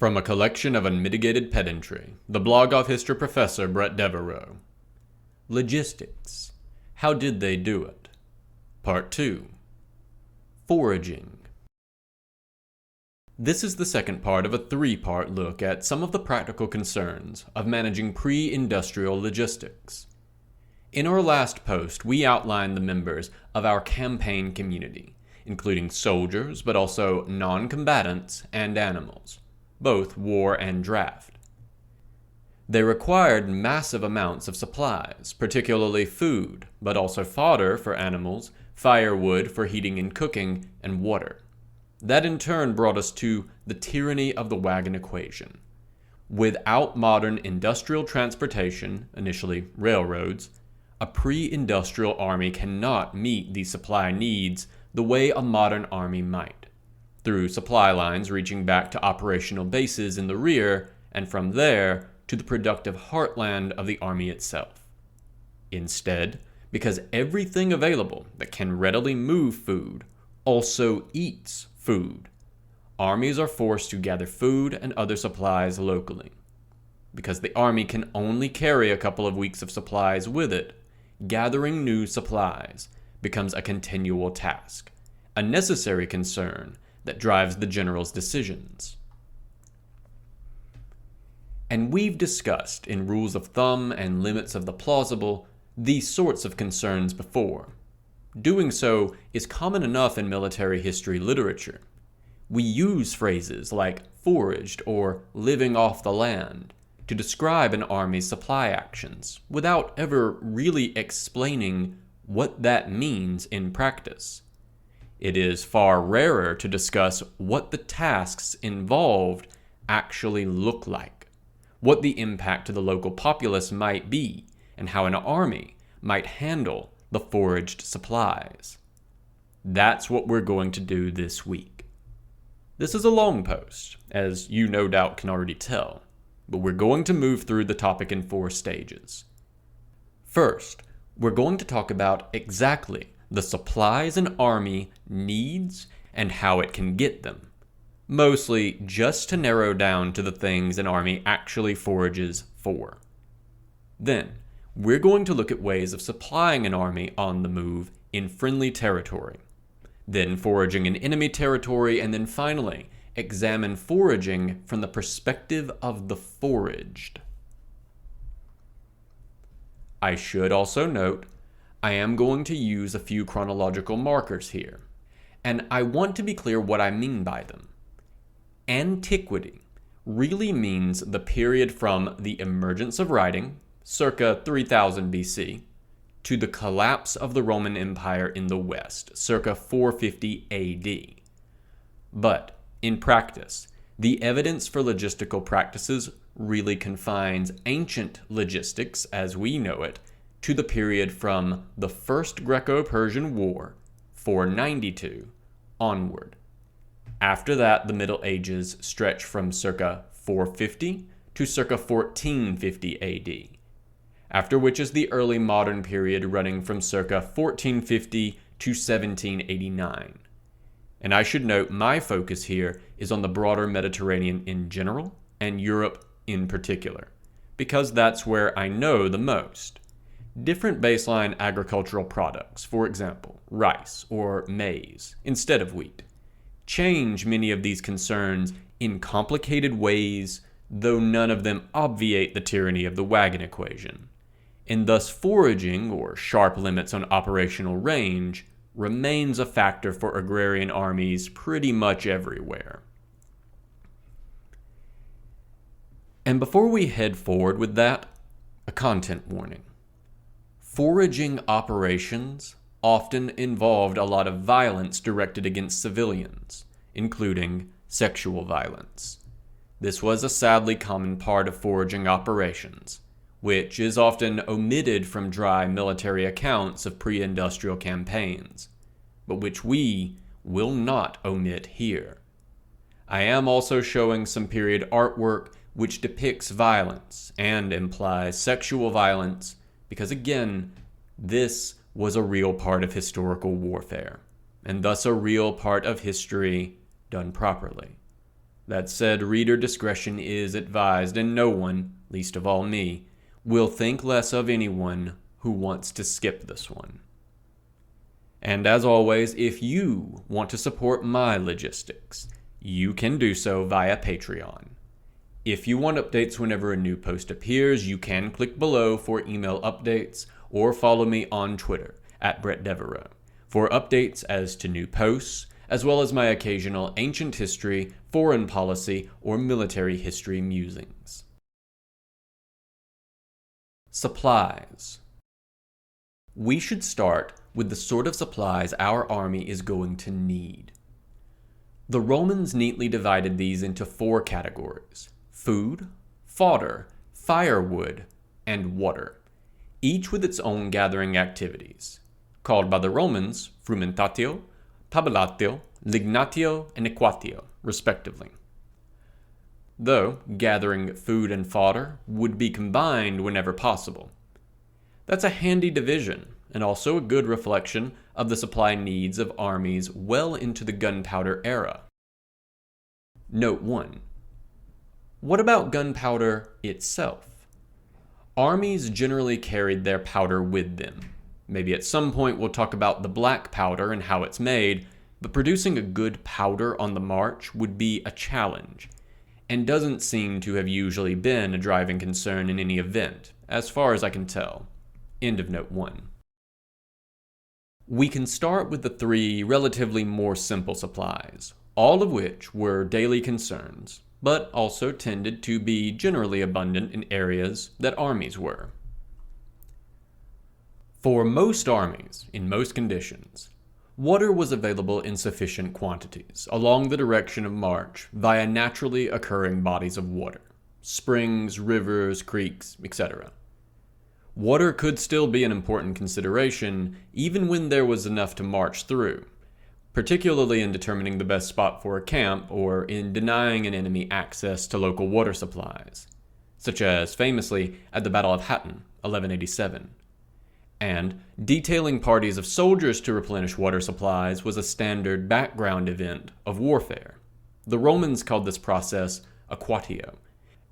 From a collection of unmitigated pedantry, the blog of history professor Bret Devereaux. Logistics. How did they do it? Part 2. Foraging. This is the second part of a three-part look at some of the practical concerns of managing pre-industrial logistics. In our last post, we outlined the members of our campaign community, including soldiers, but also non-combatants and animals, both war and draft. They required massive amounts of supplies, particularly food, but also fodder for animals, firewood for heating and cooking, and water. That in turn brought us to the tyranny of the wagon equation. Without modern industrial transportation, initially railroads, a pre-industrial army cannot meet these supply needs the way a modern army might, through supply lines reaching back to operational bases in the rear, and from there to the productive heartland of the army itself. Instead, because everything available that can readily move food also eats food, armies are forced to gather food and other supplies locally. Because the army can only carry a couple of weeks of supplies with it, gathering new supplies becomes a continual task, a necessary concern that drives the general's decisions. And we've discussed in rules of thumb and limits of the plausible these sorts of concerns before. Doing so is common enough in military history literature. We use phrases like foraged or living off the land to describe an army's supply actions without ever really explaining what that means in practice. It is far rarer to discuss what the tasks involved actually look like, what the impact to the local populace might be, and how an army might handle the foraged supplies. That's what we're going to do this week. This is a long post, as you no doubt can already tell, but we're going to move through the topic in 4 stages. First, we're going to talk about exactly the supplies an army needs and how it can get them, mostly just to narrow down to the things an army actually forages for. Then, we're going to look at ways of supplying an army on the move in friendly territory, then foraging in enemy territory, and then finally, examine foraging from the perspective of the foraged. I should also note, I am going to use a few chronological markers here, and I want to be clear what I mean by them. Antiquity really means the period from the emergence of writing, circa 3000 BC, to the collapse of the Roman Empire in the West, circa 450 AD. But, in practice, the evidence for logistical practices really confines ancient logistics, as we know it, to the period from the First Greco-Persian War, 492, onward. After that, the Middle Ages stretch from circa 450 to circa 1450 AD, after which is the early modern period running from circa 1450 to 1789. And I should note my focus here is on the broader Mediterranean in general and Europe in particular, because that's where I know the most. Different baseline agricultural products, for example, rice or maize instead of wheat, change many of these concerns in complicated ways, though none of them obviate the tyranny of the wagon equation. And thus foraging, or sharp limits on operational range, remains a factor for agrarian armies pretty much everywhere. And before we head forward with that, a content warning. Foraging operations often involved a lot of violence directed against civilians, including sexual violence. This was a sadly common part of foraging operations, which is often omitted from dry military accounts of pre-industrial campaigns, but which we will not omit here. I am also showing some period artwork which depicts violence and implies sexual violence, because again, this was a real part of historical warfare, and thus a real part of history done properly. That said, reader discretion is advised, and no one, least of all me, will think less of anyone who wants to skip this one. And as always, if you want to support my logistics, you can do so via Patreon. If you want updates whenever a new post appears, you can click below for email updates or follow me on Twitter at Bret for updates as to new posts, as well as my occasional ancient history, foreign policy, or military history musings. Supplies. We should start with the sort of supplies our army is going to need. The Romans neatly divided these into 4 categories: food, fodder, firewood, and water, each with its own gathering activities, called by the Romans frumentatio, tabellatio, lignatio, and equatio, respectively. Though gathering food and fodder would be combined whenever possible. That's a handy division, and also a good reflection of the supply needs of armies well into the gunpowder era. Note 1. What about gunpowder itself? Armies generally carried their powder with them. Maybe at some point we'll talk about the black powder and how it's made, but producing a good powder on the march would be a challenge, and doesn't seem to have usually been a driving concern in any event, as far as I can tell. End of note 1. We can start with the 3 relatively more simple supplies, all of which were daily concerns, but also tended to be generally abundant in areas that armies were. For most armies, in most conditions, water was available in sufficient quantities along the direction of march via naturally occurring bodies of water, springs, rivers, creeks, etc. Water could still be an important consideration even when there was enough to march through, particularly in determining the best spot for a camp or in denying an enemy access to local water supplies, such as famously at the Battle of Hattin, 1187. And detailing parties of soldiers to replenish water supplies was a standard background event of warfare. The Romans called this process aquatio,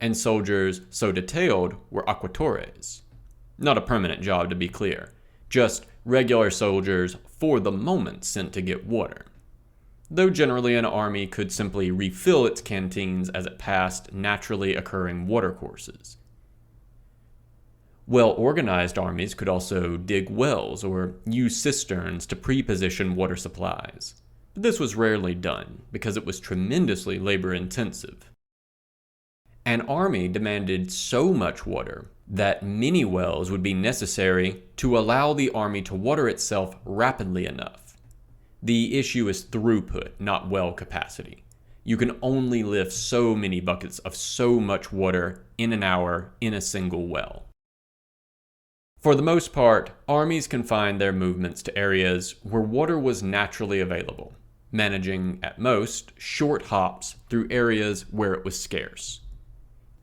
and soldiers so detailed were aquatores. Not a permanent job, to be clear, just regular soldiers for the moment sent to get water. Though generally an army could simply refill its canteens as it passed naturally occurring watercourses. Well-organized armies could also dig wells or use cisterns to pre-position water supplies, but this was rarely done because it was tremendously labor-intensive. An army demanded so much water that many wells would be necessary to allow the army to water itself rapidly enough. The issue is throughput, not well capacity. You can only lift so many buckets of so much water in an hour in a single well. For the most part, armies confined their movements to areas where water was naturally available, managing, at most, short hops through areas where it was scarce.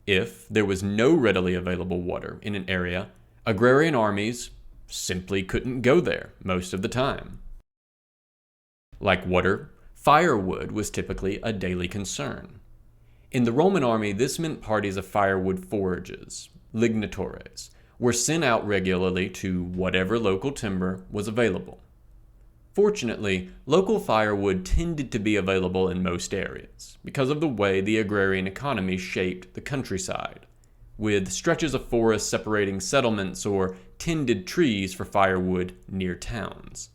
If there was no readily available water in an area, agrarian armies simply couldn't go there most of the time. Like water, firewood was typically a daily concern. In the Roman army, this meant parties of firewood forages, lignatores, were sent out regularly to whatever local timber was available. Fortunately, local firewood tended to be available in most areas because of the way the agrarian economy shaped the countryside, with stretches of forest separating settlements or tended trees for firewood near towns.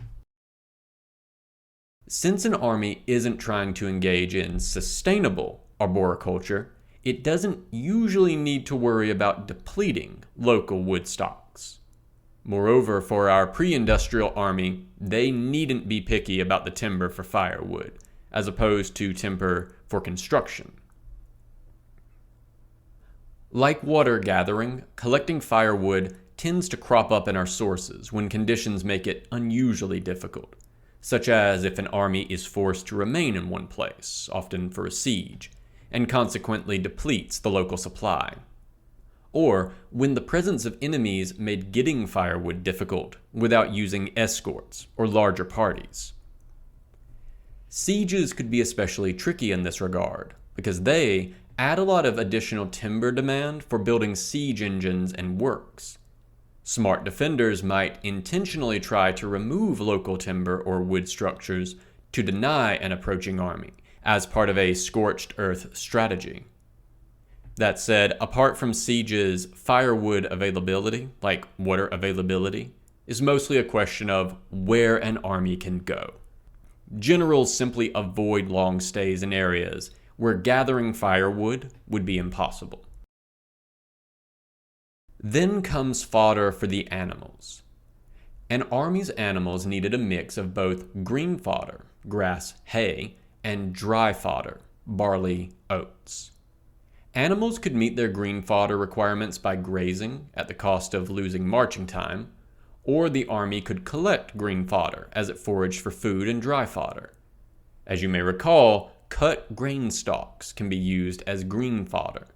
Since an army isn't trying to engage in sustainable arboriculture, it doesn't usually need to worry about depleting local wood stocks. Moreover, for our pre-industrial army, they needn't be picky about the timber for firewood, as opposed to timber for construction. Like water gathering, collecting firewood tends to crop up in our sources when conditions make it unusually difficult, such as if an army is forced to remain in one place, often for a siege, and consequently depletes the local supply. Or when the presence of enemies made getting firewood difficult without using escorts or larger parties. Sieges could be especially tricky in this regard, because they add a lot of additional timber demand for building siege engines and works. Smart defenders might intentionally try to remove local timber or wood structures to deny an approaching army, as part of a scorched earth strategy. That said, apart from sieges, firewood availability, like water availability, is mostly a question of where an army can go. Generals simply avoid long stays in areas where gathering firewood would be impossible. Then comes fodder for the animals. An army's animals needed a mix of both green fodder, grass, hay, and dry fodder, barley, oats. Animals could meet their green fodder requirements by grazing at the cost of losing marching time, or the army could collect green fodder as it foraged for food and dry fodder. As you may recall, cut grain stalks can be used as green fodder,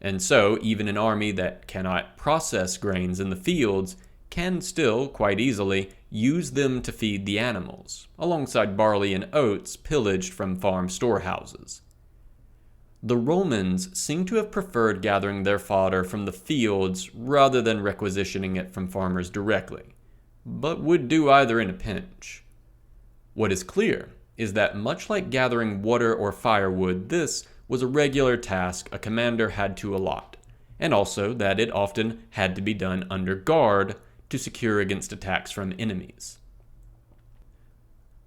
and so even an army that cannot process grains in the fields can still, quite easily, use them to feed the animals, alongside barley and oats pillaged from farm storehouses. The Romans seem to have preferred gathering their fodder from the fields rather than requisitioning it from farmers directly, but would do either in a pinch. What is clear is that much like gathering water or firewood, this was a regular task a commander had to allot, and also that it often had to be done under guard to secure against attacks from enemies.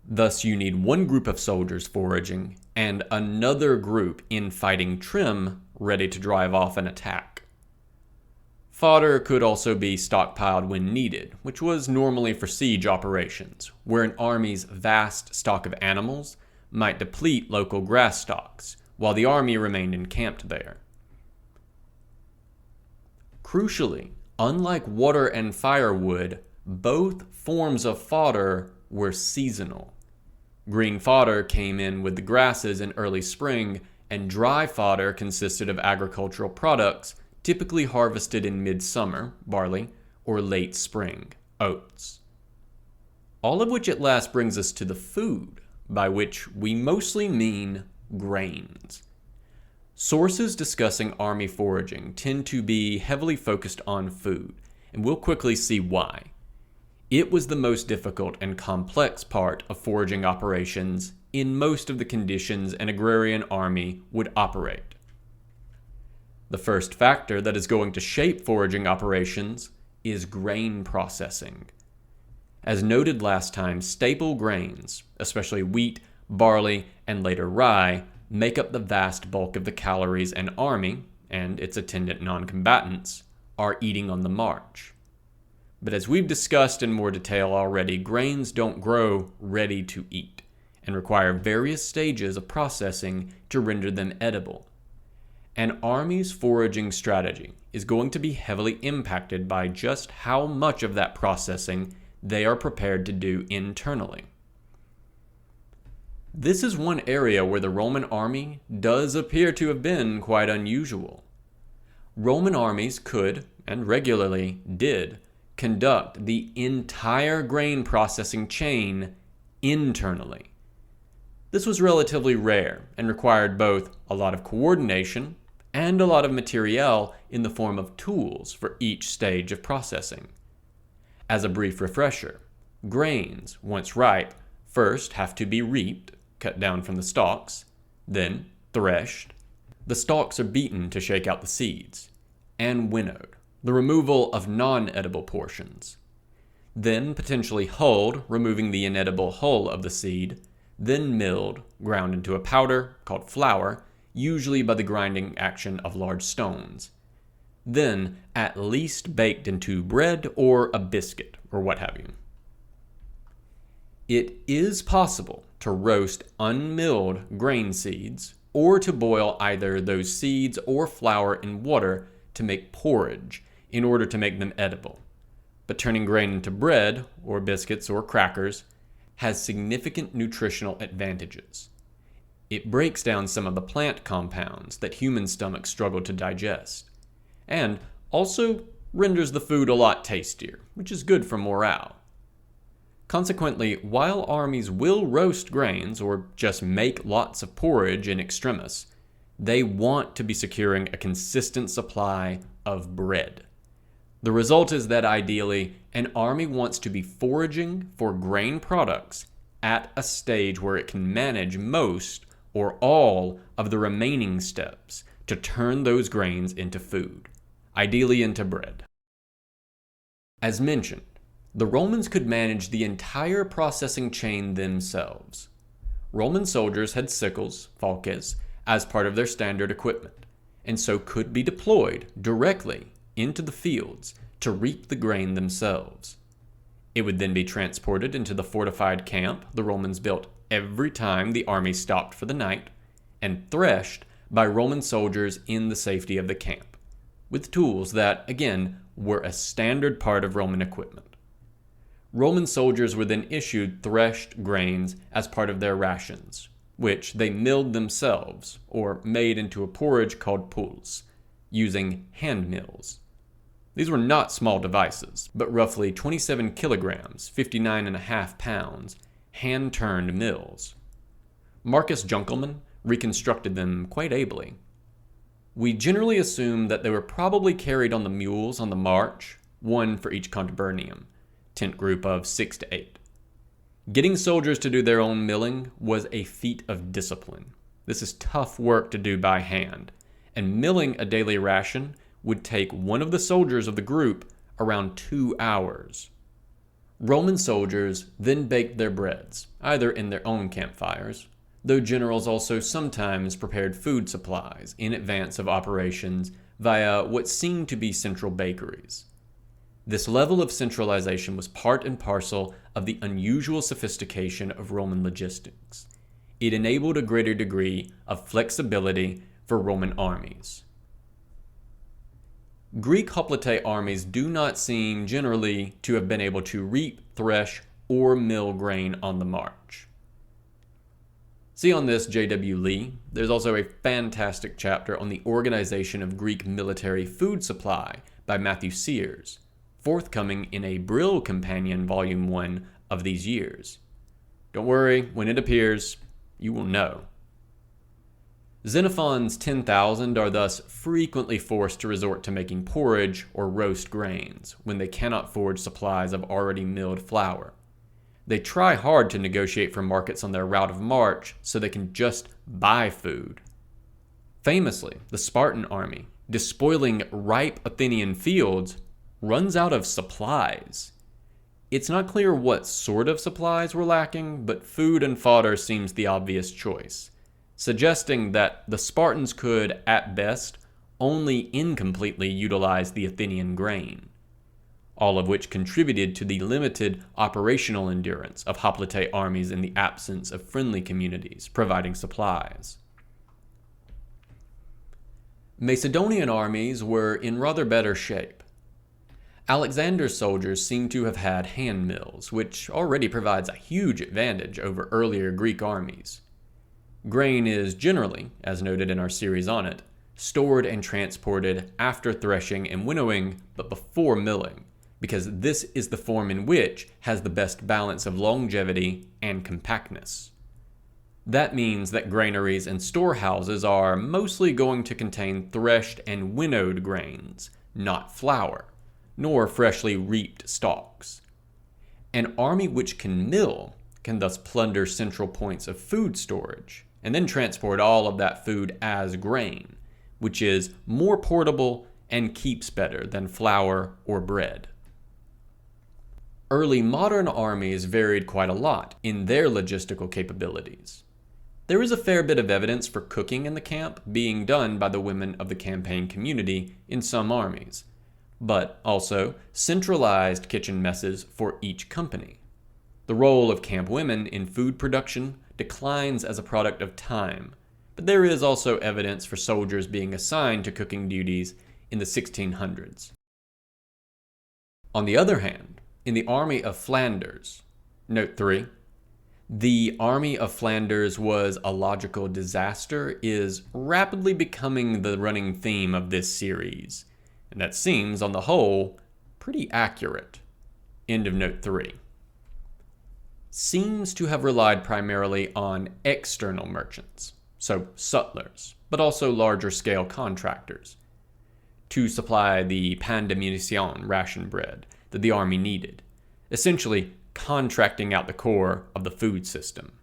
Thus, you need one group of soldiers foraging and another group in fighting trim ready to drive off an attack. Fodder could also be stockpiled when needed, which was normally for siege operations, where an army's vast stock of animals might deplete local grass stocks, while the army remained encamped there. Crucially, unlike water and firewood, both forms of fodder were seasonal. Green fodder came in with the grasses in early spring, and dry fodder consisted of agricultural products typically harvested in midsummer, barley, or late spring, oats. All of which at last brings us to the food, by which we mostly mean grains. Sources discussing army foraging tend to be heavily focused on food, and we'll quickly see why. It was the most difficult and complex part of foraging operations in most of the conditions an agrarian army would operate. The first factor that is going to shape foraging operations is grain processing. As noted last time, staple grains, especially wheat, barley, and later rye, make up the vast bulk of the calories an army, and its attendant non-combatants, are eating on the march. But as we've discussed in more detail already, grains don't grow ready to eat and require various stages of processing to render them edible. An army's foraging strategy is going to be heavily impacted by just how much of that processing they are prepared to do internally. This is one area where the Roman army does appear to have been quite unusual. Roman armies could, and regularly did, conduct the entire grain processing chain internally. This was relatively rare and required both a lot of coordination and a lot of materiel in the form of tools for each stage of processing. As a brief refresher, grains, once ripe, first have to be reaped, cut down from the stalks, then threshed. The stalks are beaten to shake out the seeds, and winnowed, the removal of non-edible portions. Then potentially hulled, removing the inedible hull of the seed, then milled, ground into a powder called flour, usually by the grinding action of large stones. Then at least baked into bread or a biscuit, or what have you. It is possible to roast unmilled grain seeds, or to boil either those seeds or flour in water to make porridge, in order to make them edible. But turning grain into bread, or biscuits or crackers, has significant nutritional advantages. It breaks down some of the plant compounds that human stomachs struggle to digest, and also renders the food a lot tastier, which is good for morale. Consequently, while armies will roast grains or just make lots of porridge in extremis, They want to be securing a consistent supply of bread. The result is that ideally, an army wants to be foraging for grain products at a stage where it can manage most or all of the remaining steps to turn those grains into food, ideally into bread. As mentioned, the Romans could manage the entire processing chain themselves. Roman soldiers had sickles, falces, as part of their standard equipment, and so could be deployed directly into the fields to reap the grain themselves. It would then be transported into the fortified camp the Romans built every time the army stopped for the night, and threshed by Roman soldiers in the safety of the camp, with tools that, again, were a standard part of Roman equipment. Roman soldiers were then issued threshed grains as part of their rations, which they milled themselves or made into a porridge called pulse, using hand mills. These were not small devices, but roughly 27 kilograms, 59.5 pounds, hand-turned mills. Marcus Junkelman reconstructed them quite ably. We generally assume that they were probably carried on the mules on the march, one for each contubernium, tent group of 6 to 8. Getting soldiers to do their own milling was a feat of discipline. This is tough work to do by hand, and milling a daily ration would take one of the soldiers of the group around 2 hours. Roman soldiers then baked their breads, either in their own campfires, though generals also sometimes prepared food supplies in advance of operations via what seemed to be central bakeries. This level of centralization was part and parcel of the unusual sophistication of Roman logistics. It enabled a greater degree of flexibility for Roman armies. Greek hoplite armies do not seem generally to have been able to reap, thresh, or mill grain on the march. See on this J.W. Lee. There's also a fantastic chapter on the organization of Greek military food supply by Matthew Sears, forthcoming in a Brill Companion Volume 1 of these years. Don't worry, when it appears, you will know. Xenophon's 10,000 are thus frequently forced to resort to making porridge or roast grains when they cannot forage supplies of already milled flour. They try hard to negotiate for markets on their route of march so they can just buy food. Famously, the Spartan army, despoiling ripe Athenian fields, runs out of supplies. It's not clear what sort of supplies were lacking, but food and fodder seems the obvious choice, suggesting that the Spartans could, at best, only incompletely utilize the Athenian grain, all of which contributed to the limited operational endurance of hoplite armies in the absence of friendly communities providing supplies. Macedonian armies were in rather better shape. Alexander's soldiers seem to have had hand mills, which already provides a huge advantage over earlier Greek armies. Grain is generally, as noted in our series on it, stored and transported after threshing and winnowing, but before milling, because this is the form in which has the best balance of longevity and compactness. That means that granaries and storehouses are mostly going to contain threshed and winnowed grains, not flour, nor freshly reaped stalks. An army which can mill can thus plunder central points of food storage, and then transport all of that food as grain, which is more portable and keeps better than flour or bread. Early modern armies varied quite a lot in their logistical capabilities. There is a fair bit of evidence for cooking in the camp being done by the women of the campaign community in some armies, but also centralized kitchen messes for each company. The role of camp women in food production declines as a product of time, but there is also evidence for soldiers being assigned to cooking duties in the 1600s. On the other hand, in the Army of Flanders, note 3, the Army of Flanders was a logical disaster is rapidly becoming the running theme of this series, and that seems, on the whole, pretty accurate. End of note 3. Seems to have relied primarily on external merchants, so sutlers, but also larger scale contractors, to supply the pain de munition ration bread that the army needed, essentially contracting out the core of the food system.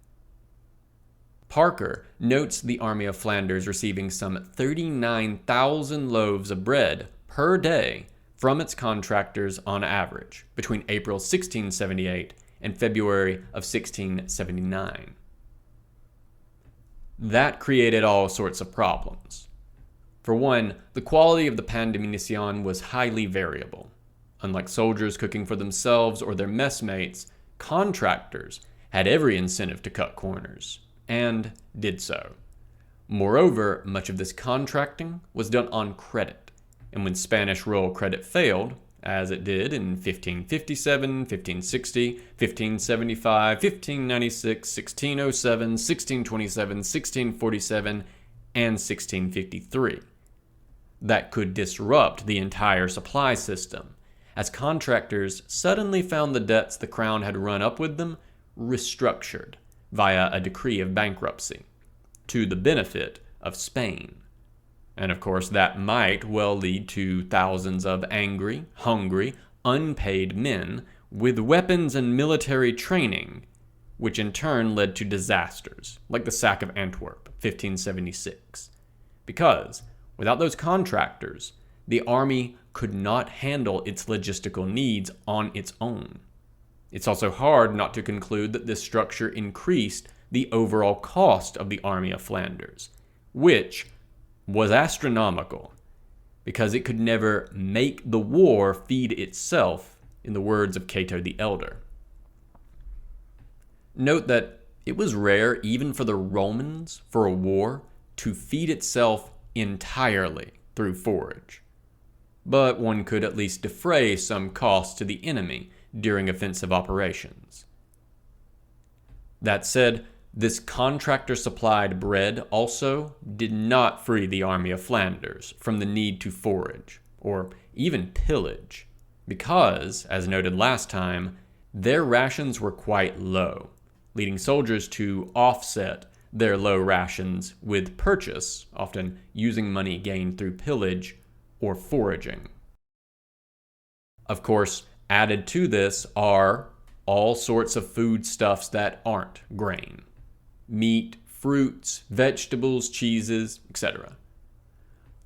Parker notes the Army of Flanders receiving some 39,000 loaves of bread per day from its contractors on average between April 1678 and February of 1679. That created all sorts of problems. For one, the quality of the pain de munition was highly variable. Unlike soldiers cooking for themselves or their messmates, contractors had every incentive to cut corners, and did so. Moreover, much of this contracting was done on credit, and when Spanish royal credit failed, as it did in 1557, 1560, 1575, 1596, 1607, 1627, 1647, and 1653, that could disrupt the entire supply system, as contractors suddenly found the debts the crown had run up with them restructured via a decree of bankruptcy, to the benefit of Spain. And of course, that might well lead to thousands of angry, hungry, unpaid men with weapons and military training, which in turn led to disasters, like the sack of Antwerp, 1576. Because, without those contractors, the army could not handle its logistical needs on its own. It's also hard not to conclude that this structure increased the overall cost of the Army of Flanders, which was astronomical, because it could never make the war feed itself, in the words of Cato the Elder. Note that it was rare even for the Romans for a war to feed itself entirely through forage, but one could at least defray some costs to the enemy during offensive operations. That said, this contractor-supplied bread also did not free the Army of Flanders from the need to forage, or even pillage, because, as noted last time, their rations were quite low, leading soldiers to offset their low rations with purchase, often using money gained through pillage or foraging. Of course, added to this are all sorts of foodstuffs that aren't grain. Meat, fruits, vegetables, cheeses, etc.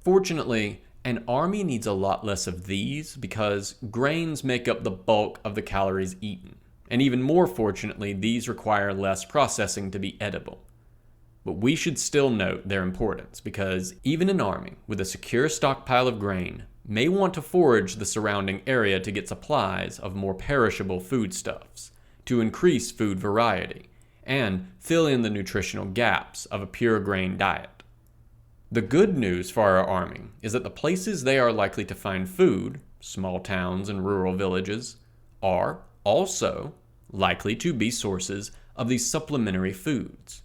Fortunately, an army needs a lot less of these because grains make up the bulk of the calories eaten. And even more fortunately, these require less processing to be edible. But we should still note their importance because even an army with a secure stockpile of grain may want to forage the surrounding area to get supplies of more perishable foodstuffs, to increase food variety, and fill in the nutritional gaps of a pure grain diet. The good news for our army is that the places they are likely to find food, small towns and rural villages, are also likely to be sources of these supplementary foods.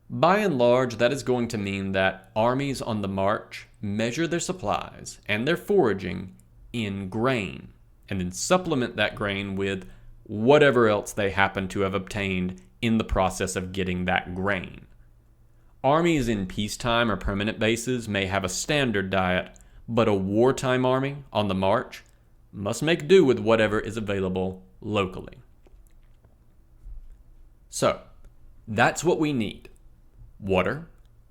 By and large, that is going to mean that armies on the march measure their supplies and their foraging in grain, and then supplement that grain with whatever else they happen to have obtained in the process of getting that grain. Armies in peacetime or permanent bases may have a standard diet, but a wartime army on the march must make do with whatever is available locally. So, that's what we need: water,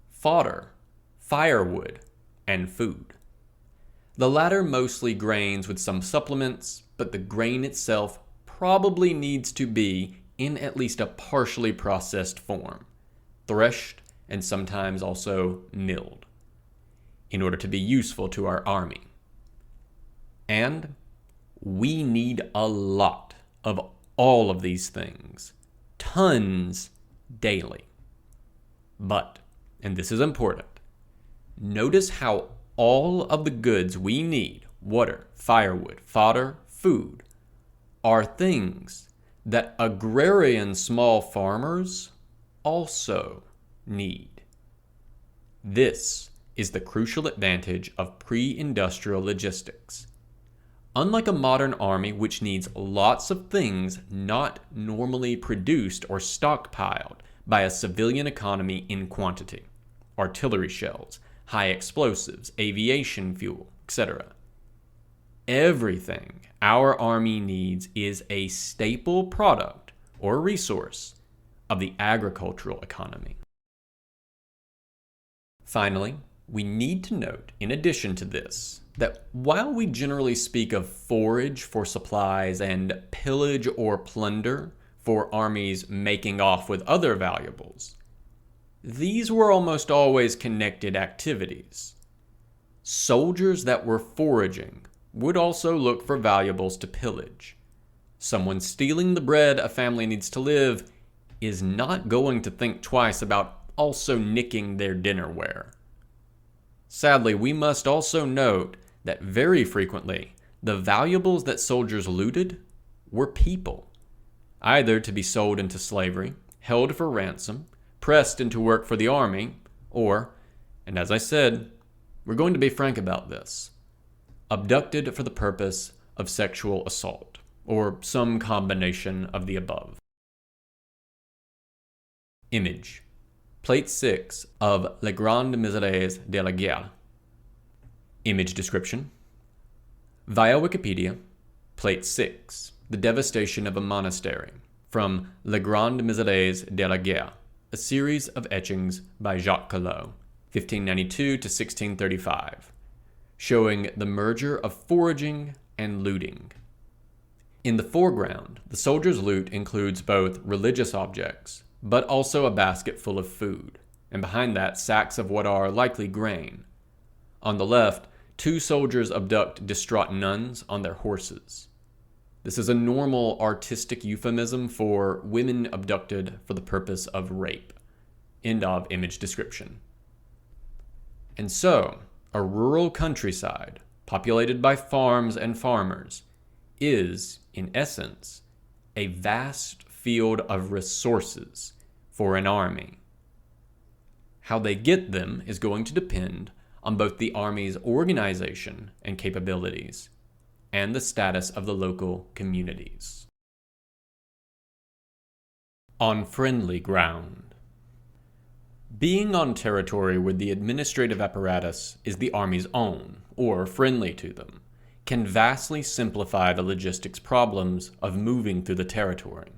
fodder, firewood, and food. The latter mostly grains with some supplements, but the grain itself probably needs to be in at least a partially processed form, threshed and sometimes also milled, in order to be useful to our army. And we need a lot of all of these things, tons daily. But, and this is important, notice how all of the goods we need, water, firewood, fodder, food, are things that agrarian small farmers also need. This is the crucial advantage of pre-industrial logistics. Unlike a modern army which needs lots of things not normally produced or stockpiled by a civilian economy in quantity: artillery shells, high explosives, aviation fuel, etc. Everything our army needs is a staple product or resource of the agricultural economy. Finally, we need to note, in addition to this, that while we generally speak of forage for supplies and pillage or plunder for armies making off with other valuables, these were almost always connected activities. Soldiers that were foraging would also look for valuables to pillage. Someone stealing the bread a family needs to live is not going to think twice about also nicking their dinnerware. Sadly, we must also note that very frequently, the valuables that soldiers looted were people, either to be sold into slavery, held for ransom, pressed into work for the army, or, and as I said, we're going to be frank about this, abducted for the purpose of sexual assault, or some combination of the above. Image. Plate 6 of Les Grandes Misères de la Guerre. Image description. Via Wikipedia, Plate 6, The Devastation of a Monastery, from Les Grandes Misères de la Guerre, a series of etchings by Jacques Collot, 1592 to 1635, showing the merger of foraging and looting. In the foreground, the soldier's loot includes both religious objects, but also a basket full of food, and behind that, sacks of what are likely grain. On the left, two soldiers abduct distraught nuns on their horses. This is a normal artistic euphemism for women abducted for the purpose of rape. End of image description. And so, a rural countryside, populated by farms and farmers, is, in essence, a vast field of resources for an army. How they get them is going to depend on both the army's organization and capabilities, and the status of the local communities. On friendly ground. Being on territory where the administrative apparatus is the army's own, or friendly to them, can vastly simplify the logistics problems of moving through the territory.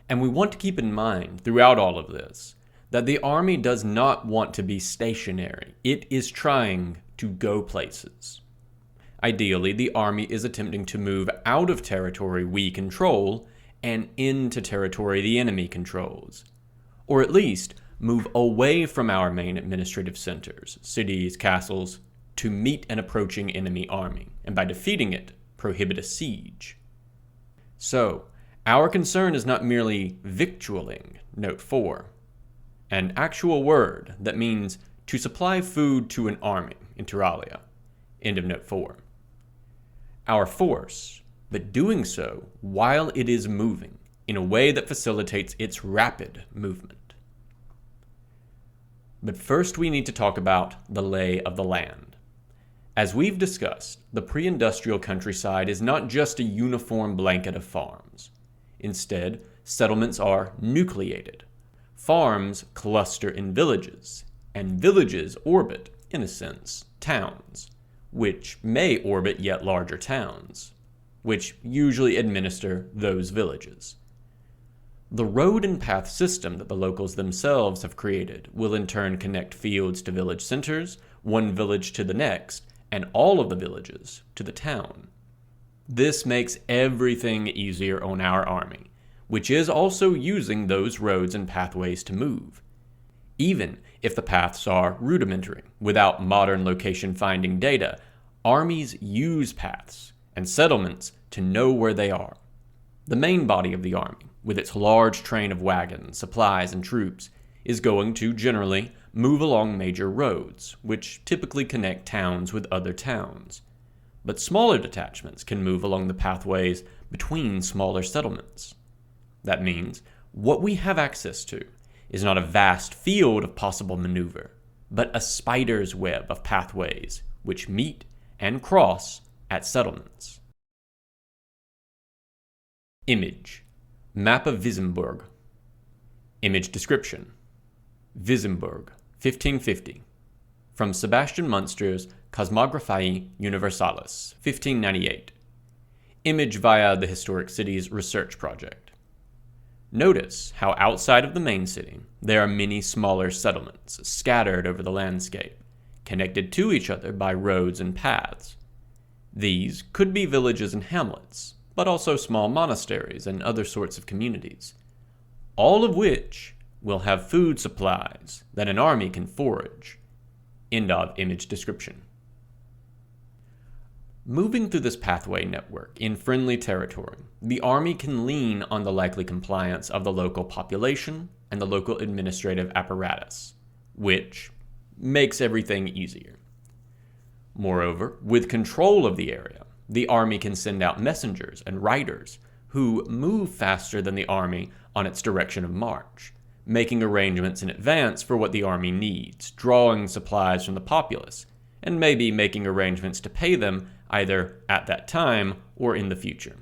And we want to keep in mind throughout all of this that the army does not want to be stationary. It is trying to go places. Ideally, the army is attempting to move out of territory we control and into territory the enemy controls, or at least move away from our main administrative centers, cities, castles, to meet an approaching enemy army, and by defeating it, prohibit a siege. So, our concern is not merely victualling, note 4, an actual word that means to supply food to an army, inter alia, end of note 4. Our force, but doing so while it is moving in a way that facilitates its rapid movement. But first we need to talk about the lay of the land. As we've discussed, the pre-industrial countryside is not just a uniform blanket of farms. Instead, settlements are nucleated. Farms cluster in villages, and villages orbit, in a sense, towns, which may orbit yet larger towns, which usually administer those villages. The road and path system that the locals themselves have created will in turn connect fields to village centers, one village to the next, and all of the villages to the town. This makes everything easier on our army, which is also using those roads and pathways to move. Even if the paths are rudimentary, without modern location finding data, armies use paths and settlements to know where they are. The main body of the army, with its large train of wagons, supplies, and troops, is going to generally move along major roads, which typically connect towns with other towns. But smaller detachments can move along the pathways between smaller settlements. That means what we have access to is not a vast field of possible maneuver, but a spider's web of pathways which meet and cross at settlements. Image. Map of Wissembourg. Image description. Wissembourg, 1550. From Sebastian Munster's Cosmographiae Universalis, 1598. Image via the Historic Cities Research Project. Notice how outside of the main city, there are many smaller settlements scattered over the landscape, connected to each other by roads and paths. These could be villages and hamlets, but also small monasteries and other sorts of communities, all of which will have food supplies that an army can forage. End of image description. Moving through this pathway network in friendly territory, the army can lean on the likely compliance of the local population and the local administrative apparatus, which makes everything easier. Moreover, with control of the area, the army can send out messengers and riders who move faster than the army on its direction of march, making arrangements in advance for what the army needs, drawing supplies from the populace, and maybe making arrangements to pay them either at that time or in the future.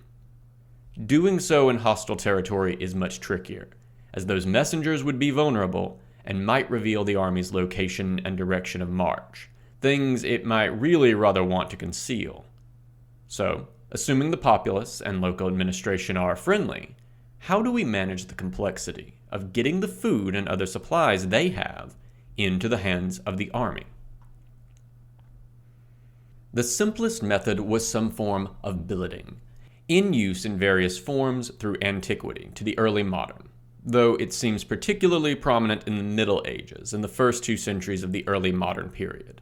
Doing so in hostile territory is much trickier, as those messengers would be vulnerable and might reveal the army's location and direction of march, things it might really rather want to conceal. So, assuming the populace and local administration are friendly, how do we manage the complexity of getting the food and other supplies they have into the hands of the army? The simplest method was some form of billeting, in use in various forms through antiquity to the early modern, though it seems particularly prominent in the Middle Ages and the first 2 centuries of the early modern period.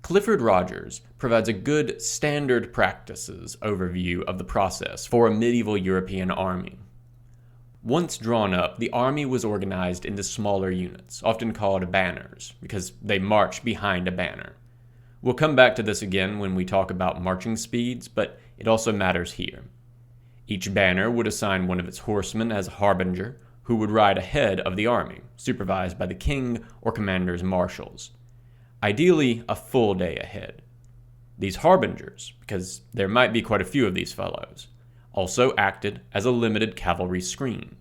Clifford Rogers provides a good standard practices overview of the process for a medieval European army. Once drawn up, the army was organized into smaller units, often called banners, because they marched behind a banner. We'll come back to this again when we talk about marching speeds, but it also matters here. Each banner would assign one of its horsemen as a harbinger, who would ride ahead of the army, supervised by the king or commander's marshals. Ideally, a full day ahead. These harbingers, because there might be quite a few of these fellows, also acted as a limited cavalry screen.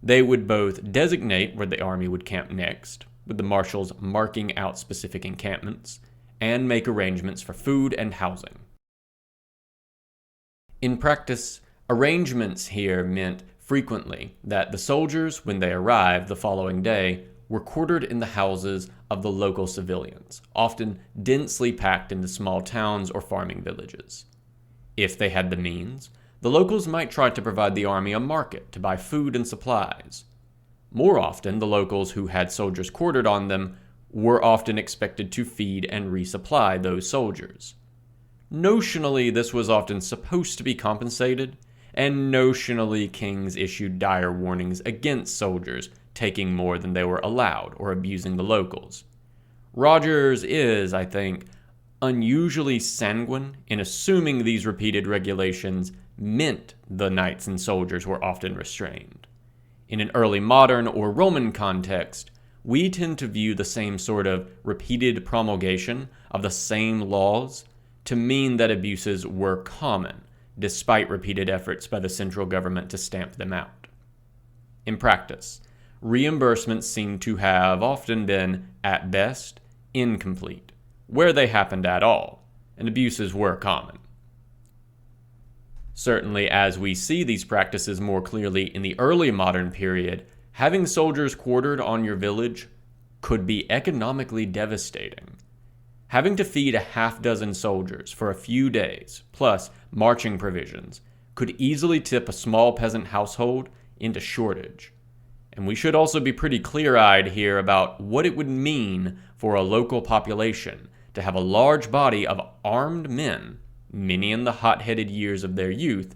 They would both designate where the army would camp next, with the marshals marking out specific encampments, and make arrangements for food and housing. In practice, arrangements here meant frequently that the soldiers, when they arrived the following day, were quartered in the houses of the local civilians, often densely packed into small towns or farming villages. If they had the means, the locals might try to provide the army a market to buy food and supplies. More often, the locals who had soldiers quartered on them were often expected to feed and resupply those soldiers. Notionally, this was often supposed to be compensated, and notionally kings issued dire warnings against soldiers taking more than they were allowed or abusing the locals. Rogers is, I think, unusually sanguine in assuming these repeated regulations meant the knights and soldiers were often restrained. In an early modern or Roman context, we tend to view the same sort of repeated promulgation of the same laws to mean that abuses were common, despite repeated efforts by the central government to stamp them out. In practice, reimbursements seem to have often been, at best, incomplete, where they happened at all, and abuses were common. Certainly, as we see these practices more clearly in the early modern period, having soldiers quartered on your village could be economically devastating. Having to feed a half-dozen soldiers for a few days, plus marching provisions, could easily tip a small peasant household into shortage. And we should also be pretty clear-eyed here about what it would mean for a local population to have a large body of armed men, many in the hot-headed years of their youth,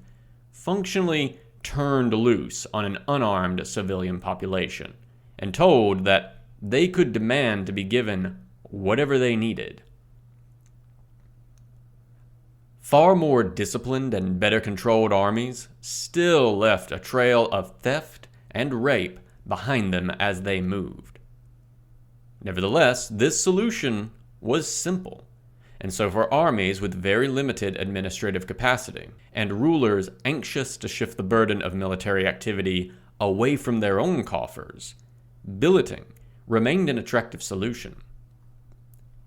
functionally turned loose on an unarmed civilian population, and told that they could demand to be given whatever they needed. Far more disciplined and better controlled armies still left a trail of theft and rape behind them as they moved. Nevertheless, this solution was simple, and so for armies with very limited administrative capacity, and rulers anxious to shift the burden of military activity away from their own coffers, billeting remained an attractive solution.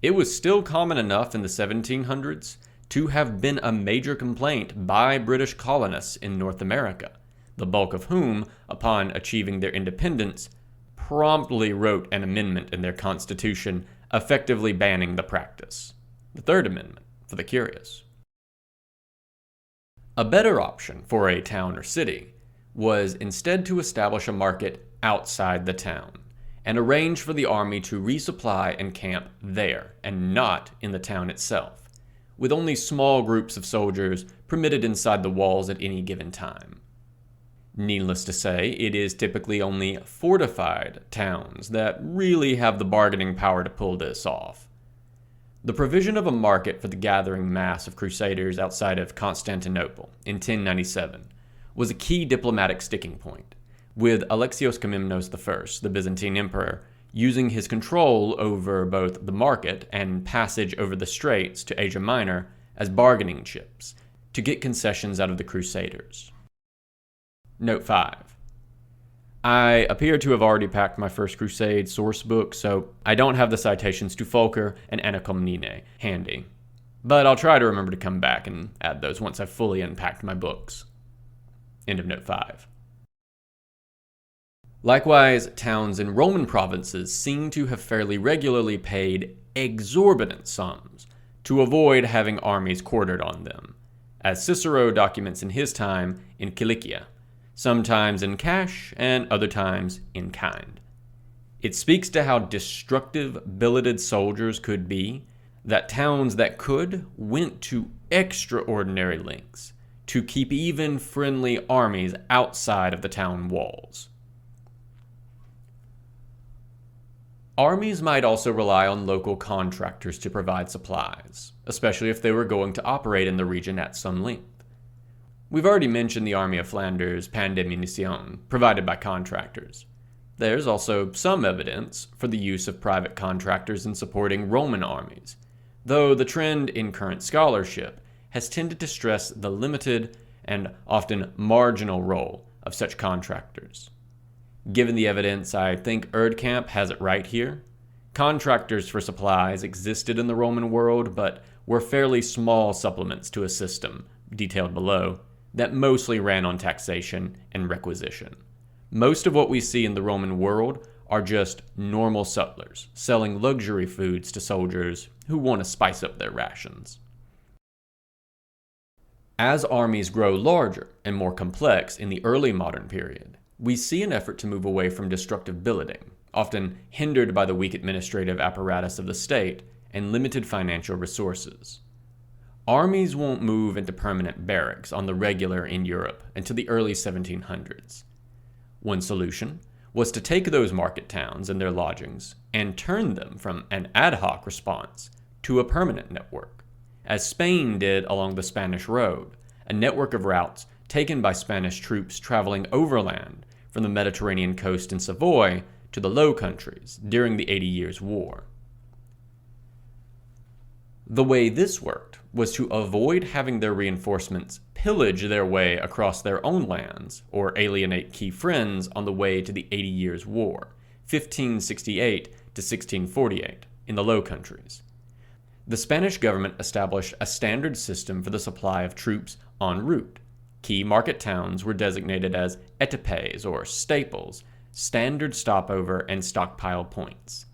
It was still common enough in the 1700s to have been a major complaint by British colonists in North America, the bulk of whom, upon achieving their independence, promptly wrote an amendment in their constitution effectively banning the practice, the Third Amendment for the curious. A better option for a town or city was instead to establish a market outside the town and arrange for the army to resupply and camp there and not in the town itself, with only small groups of soldiers permitted inside the walls at any given time. Needless to say, it is typically only fortified towns that really have the bargaining power to pull this off. The provision of a market for the gathering mass of crusaders outside of Constantinople in 1097 was a key diplomatic sticking point, with Alexios Komnenos I, the Byzantine emperor, using his control over both the market and passage over the straits to Asia Minor as bargaining chips to get concessions out of the crusaders. Note 5. I appear to have already packed my First Crusade source book, so I don't have the citations to Fulcher and Anna Komnene handy. But I'll try to remember to come back and add those once I've fully unpacked my books. End of note 5. Likewise, towns in Roman provinces seem to have fairly regularly paid exorbitant sums to avoid having armies quartered on them, as Cicero documents in his time in Cilicia, sometimes in cash and other times in kind. It speaks to how destructive billeted soldiers could be, that towns that could went to extraordinary lengths to keep even friendly armies outside of the town walls. Armies might also rely on local contractors to provide supplies, especially if they were going to operate in the region at some length. We've already mentioned the Army of Flanders' pain de munitions provided by contractors. There's also some evidence for the use of private contractors in supporting Roman armies, though the trend in current scholarship has tended to stress the limited and often marginal role of such contractors. Given the evidence, I think Erdkamp has it right here. Contractors for supplies existed in the Roman world, but were fairly small supplements to a system, detailed below, that mostly ran on taxation and requisition. Most of what we see in the Roman world are just normal sutlers selling luxury foods to soldiers who want to spice up their rations. As armies grow larger and more complex in the early modern period, we see an effort to move away from destructive billeting, often hindered by the weak administrative apparatus of the state and limited financial resources. Armies won't move into permanent barracks on the regular in Europe until the early 1700s. One solution was to take those market towns and their lodgings and turn them from an ad hoc response to a permanent network, as Spain did along the Spanish Road, a network of routes taken by Spanish troops traveling overland from the Mediterranean coast in Savoy to the Low Countries during the 80 Years' War. The way this worked was to avoid having their reinforcements pillage their way across their own lands or alienate key friends on the way to the 80 Years' War, 1568 to 1648, in the Low Countries. The Spanish government established a standard system for the supply of troops en route. Key market towns were designated as etapes or staples, standard stopover and stockpile points.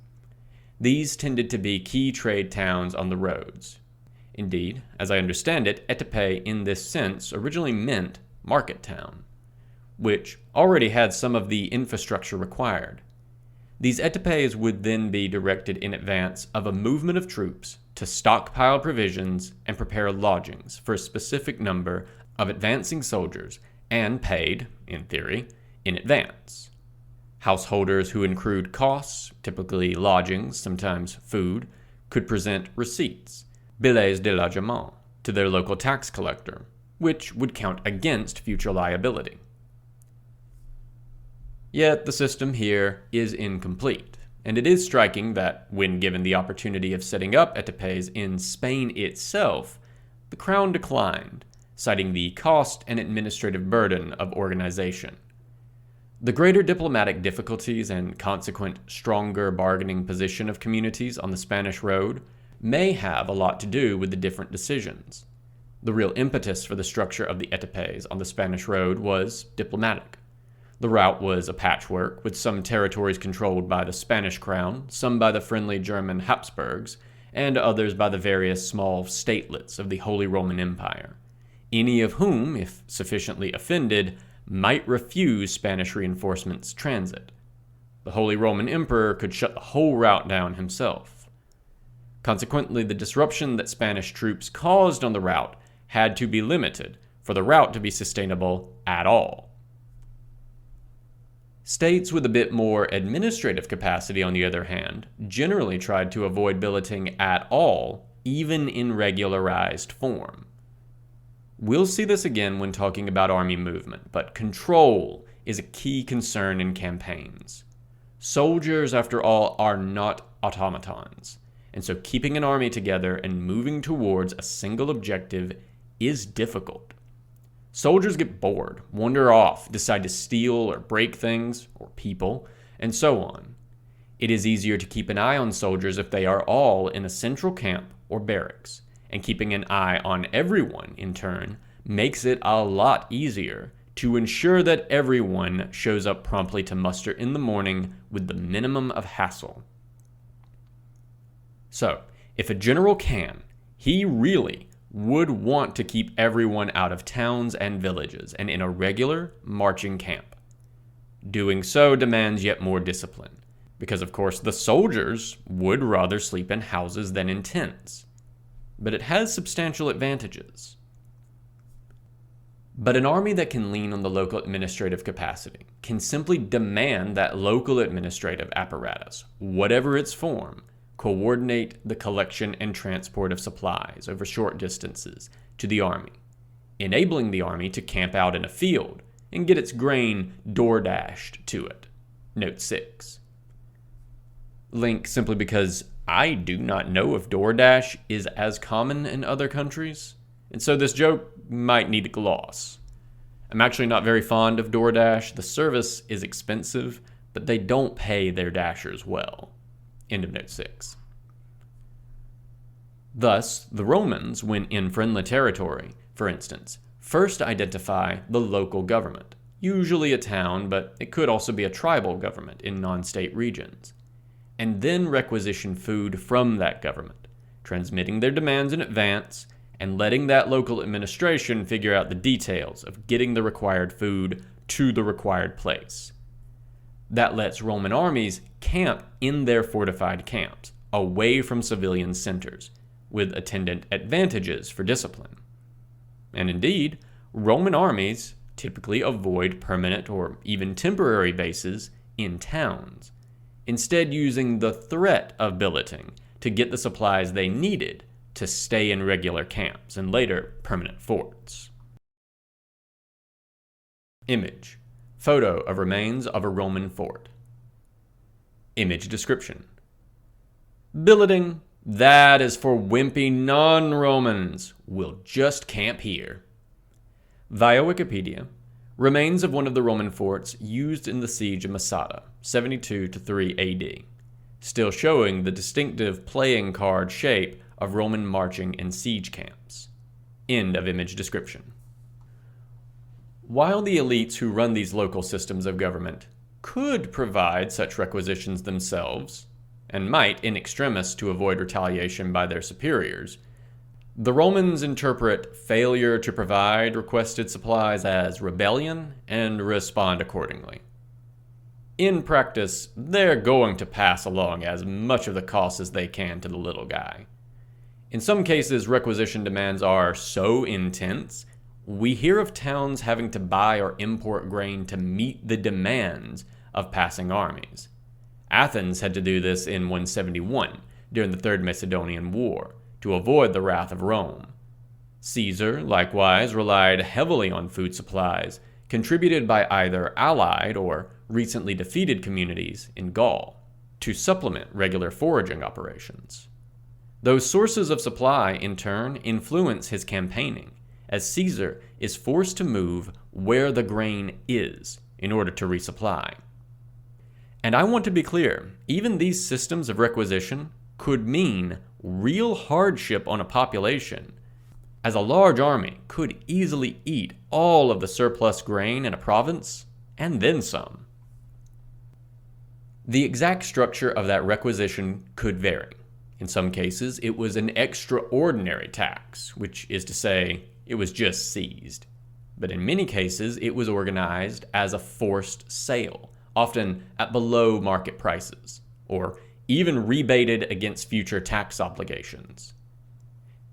These tended to be key trade towns on the roads. Indeed, as I understand it, etape in this sense originally meant market town, which already had some of the infrastructure required. These etapes would then be directed in advance of a movement of troops to stockpile provisions and prepare lodgings for a specific number of advancing soldiers and paid, in theory, in advance. Householders who accrued costs, typically lodgings, sometimes food, could present receipts, billets de logement, to their local tax collector, which would count against future liability. Yet the system here is incomplete, and it is striking that when given the opportunity of setting up etapes in Spain itself, the crown declined, citing the cost and administrative burden of organization. The greater diplomatic difficulties and consequent stronger bargaining position of communities on the Spanish road may have a lot to do with the different decisions. The real impetus for the structure of the etapes on the Spanish road was diplomatic. The route was a patchwork, with some territories controlled by the Spanish crown, some by the friendly German Habsburgs, and others by the various small statelets of the Holy Roman Empire, any of whom, if sufficiently offended, might refuse Spanish reinforcements transit. The Holy Roman Emperor could shut the whole route down himself. Consequently, the disruption that Spanish troops caused on the route had to be limited for the route to be sustainable at all. States with a bit more administrative capacity, on the other hand, generally tried to avoid billeting at all, even in regularized form. We'll see this again when talking about army movement, but control is a key concern in campaigns. Soldiers, after all, are not automatons, and so keeping an army together and moving towards a single objective is difficult. Soldiers get bored, wander off, decide to steal or break things, or people, and so on. It is easier to keep an eye on soldiers if they are all in a central camp or barracks, and keeping an eye on everyone, in turn, makes it a lot easier to ensure that everyone shows up promptly to muster in the morning with the minimum of hassle. So, if a general can, he really would want to keep everyone out of towns and villages and in a regular marching camp. Doing so demands yet more discipline, because of course the soldiers would rather sleep in houses than in tents. But it has substantial advantages. But an army that can lean on the local administrative capacity can simply demand that local administrative apparatus, whatever its form, coordinate the collection and transport of supplies over short distances to the army, enabling the army to camp out in a field and get its grain door-dashed to it. Note 6. Link simply because I do not know if DoorDash is as common in other countries, and so this joke might need a gloss. I'm actually not very fond of DoorDash. The service is expensive, but they don't pay their dashers well. End of note 6. Thus, the Romans, when in friendly territory, for instance, first identify the local government, usually a town, but it could also be a tribal government in non-state regions, and then requisition food from that government, transmitting their demands in advance and letting that local administration figure out the details of getting the required food to the required place. That lets Roman armies camp in their fortified camps, away from civilian centers, with attendant advantages for discipline. And indeed, Roman armies typically avoid permanent or even temporary bases in towns, instead using the threat of billeting to get the supplies they needed to stay in regular camps and later permanent forts. Image. Photo of remains of a Roman fort. Image description. Billeting, that is for wimpy non-Romans. We'll just camp here. Via Wikipedia, remains of one of the Roman forts used in the siege of Masada, 72 to 3 AD, still showing the distinctive playing card shape of Roman marching and siege camps. End of image description. While the elites who run these local systems of government could provide such requisitions themselves, and might in extremis to avoid retaliation by their superiors, the Romans interpret failure to provide requested supplies as rebellion and respond accordingly. In practice, they're going to pass along as much of the cost as they can to the little guy. In some cases, requisition demands are so intense, we hear of towns having to buy or import grain to meet the demands of passing armies. Athens had to do this in 171 during the Third Macedonian War to avoid the wrath of Rome. Caesar, likewise, relied heavily on food supplies contributed by either allied or recently defeated communities in Gaul to supplement regular foraging operations. Those sources of supply, in turn, influence his campaigning, as Caesar is forced to move where the grain is in order to resupply. And I want to be clear, even these systems of requisition could mean real hardship on a population, as a large army could easily eat all of the surplus grain in a province, and then some. The exact structure of that requisition could vary. In some cases, it was an extraordinary tax, which is to say, it was just seized. But in many cases, it was organized as a forced sale, often at below market prices, or even rebated against future tax obligations.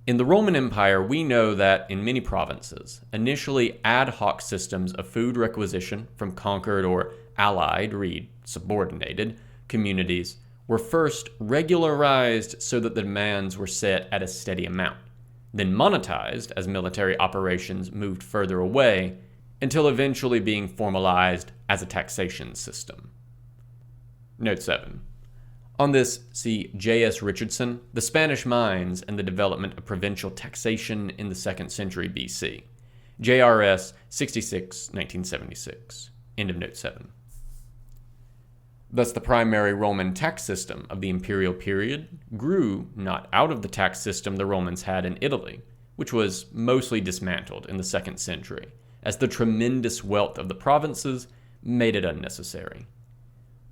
In the Roman Empire, we know that in many provinces, initially ad hoc systems of food requisition from conquered or allied, read subordinated, communities were first regularized so that the demands were set at a steady amount, then monetized as military operations moved further away, until eventually being formalized as a taxation system. Note 7. On this, see J.S. Richardson, The Spanish Mines and the Development of Provincial Taxation in the 2nd Century B.C., JRS 66, 1976. End of note 7. Thus, the primary Roman tax system of the imperial period grew not out of the tax system the Romans had in Italy, which was mostly dismantled in the 2nd century, as the tremendous wealth of the provinces made it unnecessary,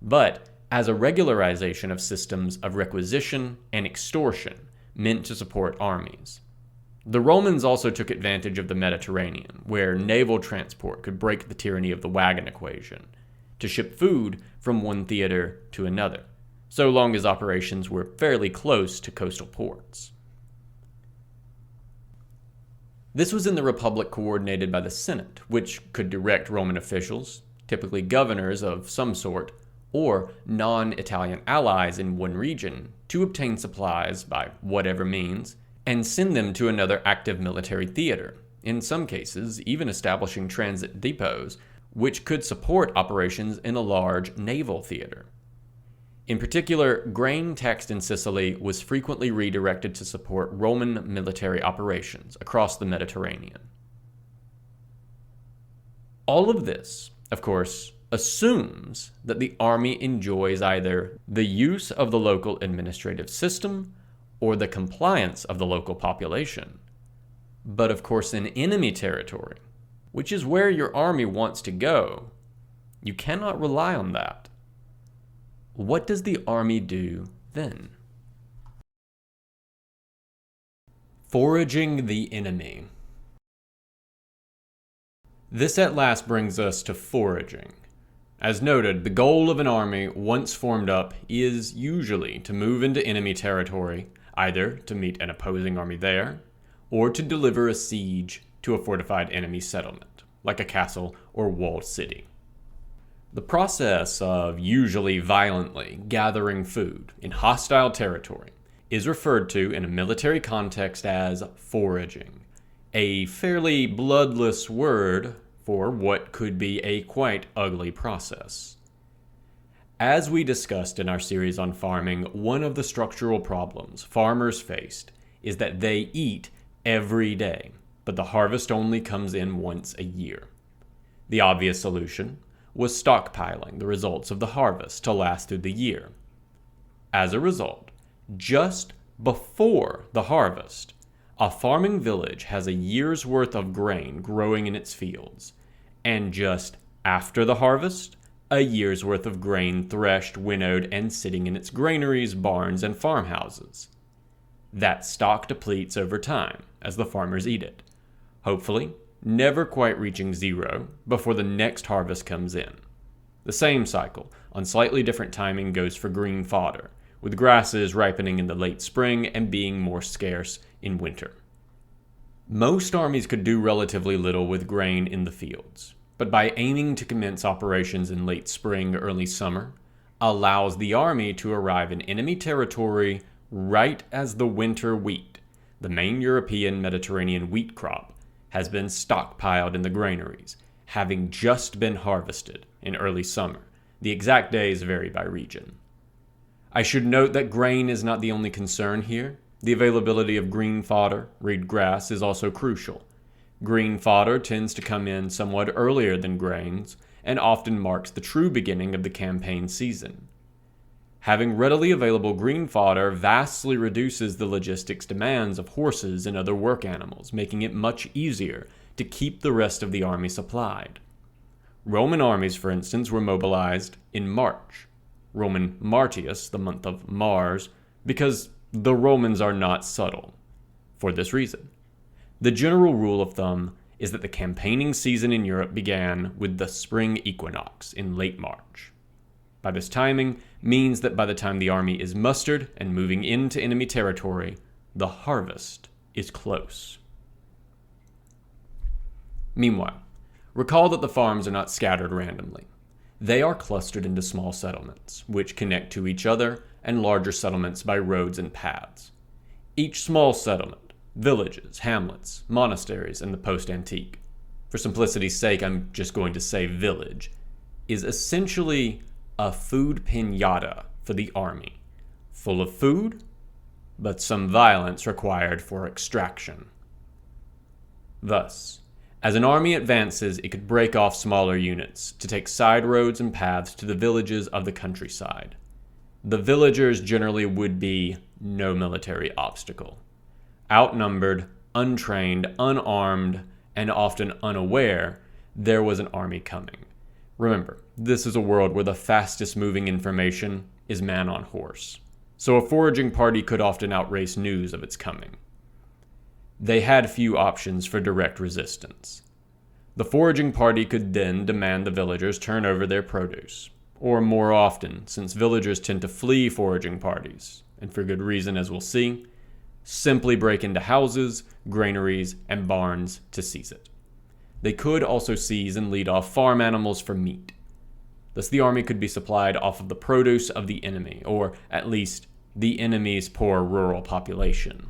but as a regularization of systems of requisition and extortion meant to support armies. The Romans also took advantage of the Mediterranean, where naval transport could break the tyranny of the wagon equation, to ship food from one theater to another, so long as operations were fairly close to coastal ports. This was in the Republic coordinated by the Senate, which could direct Roman officials, typically governors of some sort, or non-Italian allies in one region, to obtain supplies by whatever means, and send them to another active military theater, in some cases even establishing transit depots, which could support operations in a large naval theater. In particular, grain taxed in Sicily was frequently redirected to support Roman military operations across the Mediterranean. All of this, of course, assumes that the army enjoys either the use of the local administrative system or the compliance of the local population. But of course, in enemy territory, which is where your army wants to go, you cannot rely on that. What does the army do then? Foraging the enemy. This at last brings us to foraging. As noted, the goal of an army once formed up is usually to move into enemy territory, either to meet an opposing army there, or to deliver a siege to a fortified enemy settlement, like a castle or walled city. The process of usually violently gathering food in hostile territory is referred to in a military context as foraging, a fairly bloodless word for what could be a quite ugly process. As we discussed in our series on farming, one of the structural problems farmers faced is that they eat every day, but the harvest only comes in once a year. The obvious solution was stockpiling the results of the harvest to last through the year. As a result, just before the harvest, a farming village has a year's worth of grain growing in its fields, and just after the harvest, a year's worth of grain threshed, winnowed, and sitting in its granaries, barns, and farmhouses. That stock depletes over time as the farmers eat it, hopefully never quite reaching zero before the next harvest comes in. The same cycle, on slightly different timing, goes for green fodder, with grasses ripening in the late spring and being more scarce in winter. Most armies could do relatively little with grain in the fields, but by aiming to commence operations in late spring, early summer, allows the army to arrive in enemy territory right as the winter wheat, the main European Mediterranean wheat crop, has been stockpiled in the granaries, having just been harvested in early summer. The exact days vary by region. I should note that grain is not the only concern here. The availability of green fodder, reed grass, is also crucial. Green fodder tends to come in somewhat earlier than grains, and often marks the true beginning of the campaign season. Having readily available green fodder vastly reduces the logistics demands of horses and other work animals, making it much easier to keep the rest of the army supplied. Roman armies, for instance, were mobilized in March, Roman Martius, the month of Mars, because the Romans are not subtle. For this reason, the general rule of thumb is that the campaigning season in Europe began with the spring equinox in late March. By this timing means that by the time the army is mustered and moving into enemy territory, the harvest is close. Meanwhile, recall that the farms are not scattered randomly. They are clustered into small settlements, which connect to each other and larger settlements by roads and paths. Each small settlement, villages, hamlets, monasteries, and the post-antique, for simplicity's sake I'm just going to say village, is essentially a food piñata for the army, full of food, but some violence required for extraction. Thus, as an army advances, it could break off smaller units to take side roads and paths to the villages of the countryside. The villagers generally would be no military obstacle. Outnumbered, untrained, unarmed, and often unaware, there was an army coming. Remember, this is a world where the fastest moving information is man on horse, so a foraging party could often outrace news of its coming. They had few options for direct resistance. The foraging party could then demand the villagers turn over their produce, or more often, since villagers tend to flee foraging parties, and for good reason as we'll see, simply break into houses, granaries, and barns to seize it. They could also seize and lead off farm animals for meat. Thus the army could be supplied off of the produce of the enemy, or at least the enemy's poor rural population.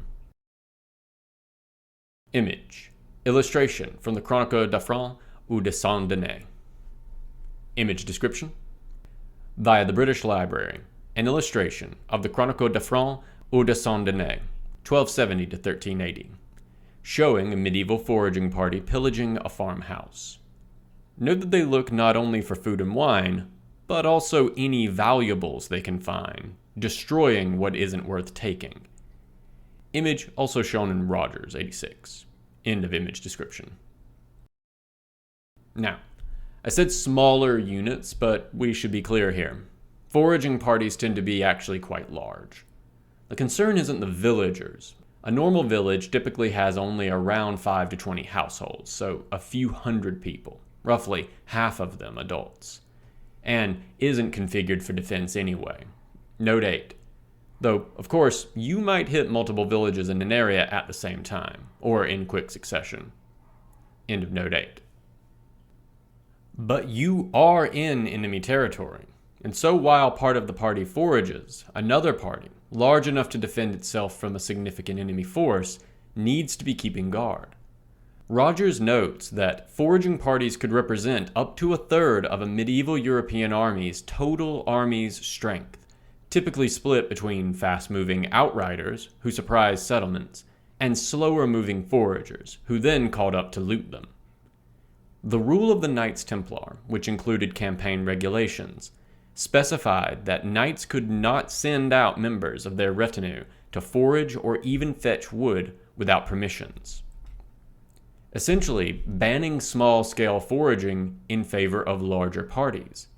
Image. Illustration from the Chronique de France ou de Saint-Denis. Image description. Via the British Library, an illustration of the Chronique de France ou de Saint-Denis, 1270 to 1380, showing a medieval foraging party pillaging a farmhouse. Note that they look not only for food and wine, but also any valuables they can find, destroying what isn't worth taking. Image also shown in Rogers, 86. End of image description. Now, I said smaller units, but we should be clear here. Foraging parties tend to be actually quite large. The concern isn't the villagers. A normal village typically has only around 5 to 20 households, so a few hundred people, roughly half of them adults, and isn't configured for defense anyway. Note 8. Though, of course, you might hit multiple villages in an area at the same time, or in quick succession. End of note 8. But you are in enemy territory, and so while part of the party forages, another party, large enough to defend itself from a significant enemy force, needs to be keeping guard. Rogers notes that foraging parties could represent up to a third of a medieval European army's total army's strength, typically split between fast-moving outriders who surprised settlements and slower-moving foragers who then called up to loot them. The rule of the Knights Templar, which included campaign regulations, specified that knights could not send out members of their retinue to forage or even fetch wood without permissions, essentially banning small-scale foraging in favor of larger parties.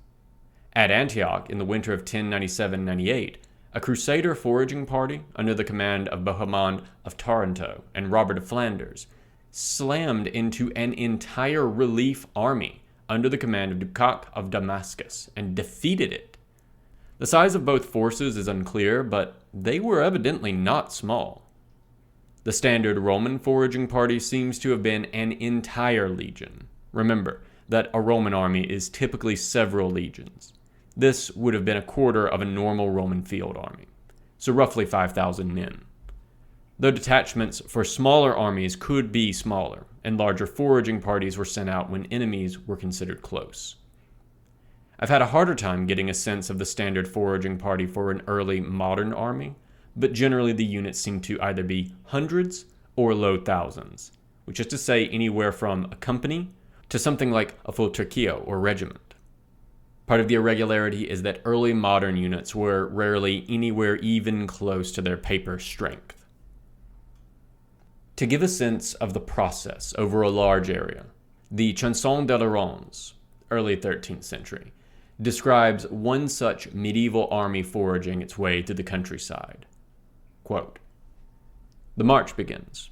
At Antioch, in the winter of 1097-98, a Crusader foraging party under the command of Bohemond of Taranto and Robert of Flanders slammed into an entire relief army under the command of Ducat of Damascus and defeated it. The size of both forces is unclear, but they were evidently not small. The standard Roman foraging party seems to have been an entire legion. Remember that a Roman army is typically several legions. This would have been a quarter of a normal Roman field army, so roughly 5,000 men. Though detachments for smaller armies could be smaller, and larger foraging parties were sent out when enemies were considered close. I've had a harder time getting a sense of the standard foraging party for an early modern army, but generally the units seem to either be hundreds or low thousands, which is to say anywhere from a company to something like a full tercio or regiment. Part of the irregularity is that early modern units were rarely anywhere even close to their paper strength. To give a sense of the process over a large area, the Chanson de l'Arons, early 13th century, describes one such medieval army foraging its way through the countryside. Quote, "The march begins.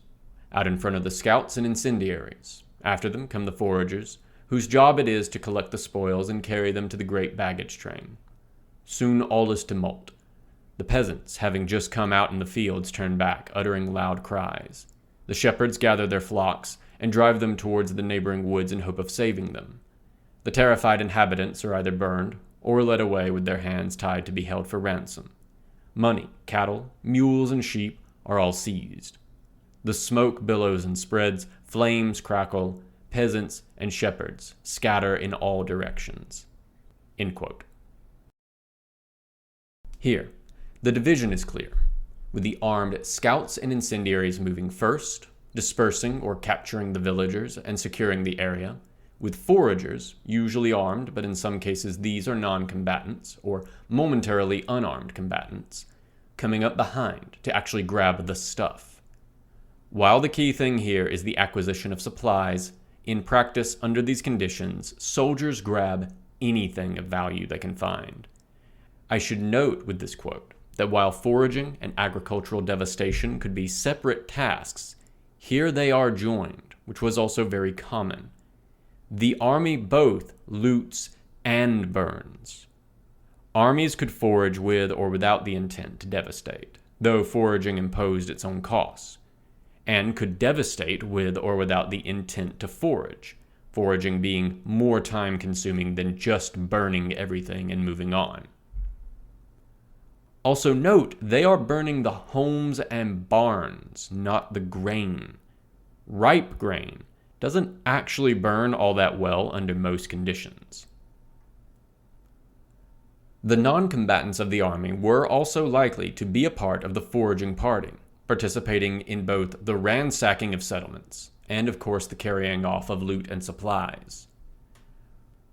Out in front of the scouts and incendiaries. After them come the foragers, whose job it is to collect the spoils and carry them to the great baggage train. Soon all is tumult. The peasants, having just come out in the fields, turn back, uttering loud cries. The shepherds gather their flocks and drive them towards the neighboring woods in hope of saving them. The terrified inhabitants are either burned or led away with their hands tied to be held for ransom. Money, cattle, mules, and sheep are all seized. The smoke billows and spreads, flames crackle, peasants and shepherds scatter in all directions." End quote. Here, the division is clear, with the armed scouts and incendiaries moving first, dispersing or capturing the villagers and securing the area, with foragers, usually armed, but in some cases these are non-combatants or momentarily unarmed combatants, coming up behind to actually grab the stuff. While the key thing here is the acquisition of supplies, in practice, under these conditions, soldiers grab anything of value they can find. I should note with this quote that while foraging and agricultural devastation could be separate tasks, here they are joined, which was also very common. The army both loots and burns. Armies could forage with or without the intent to devastate, though foraging imposed its own costs, and could devastate with or without the intent to forage, foraging being more time-consuming than just burning everything and moving on. Also note, they are burning the homes and barns, not the grain. Ripe grain doesn't actually burn all that well under most conditions. The non-combatants of the army were also likely to be a part of the foraging party, participating in both the ransacking of settlements and, of course, the carrying off of loot and supplies.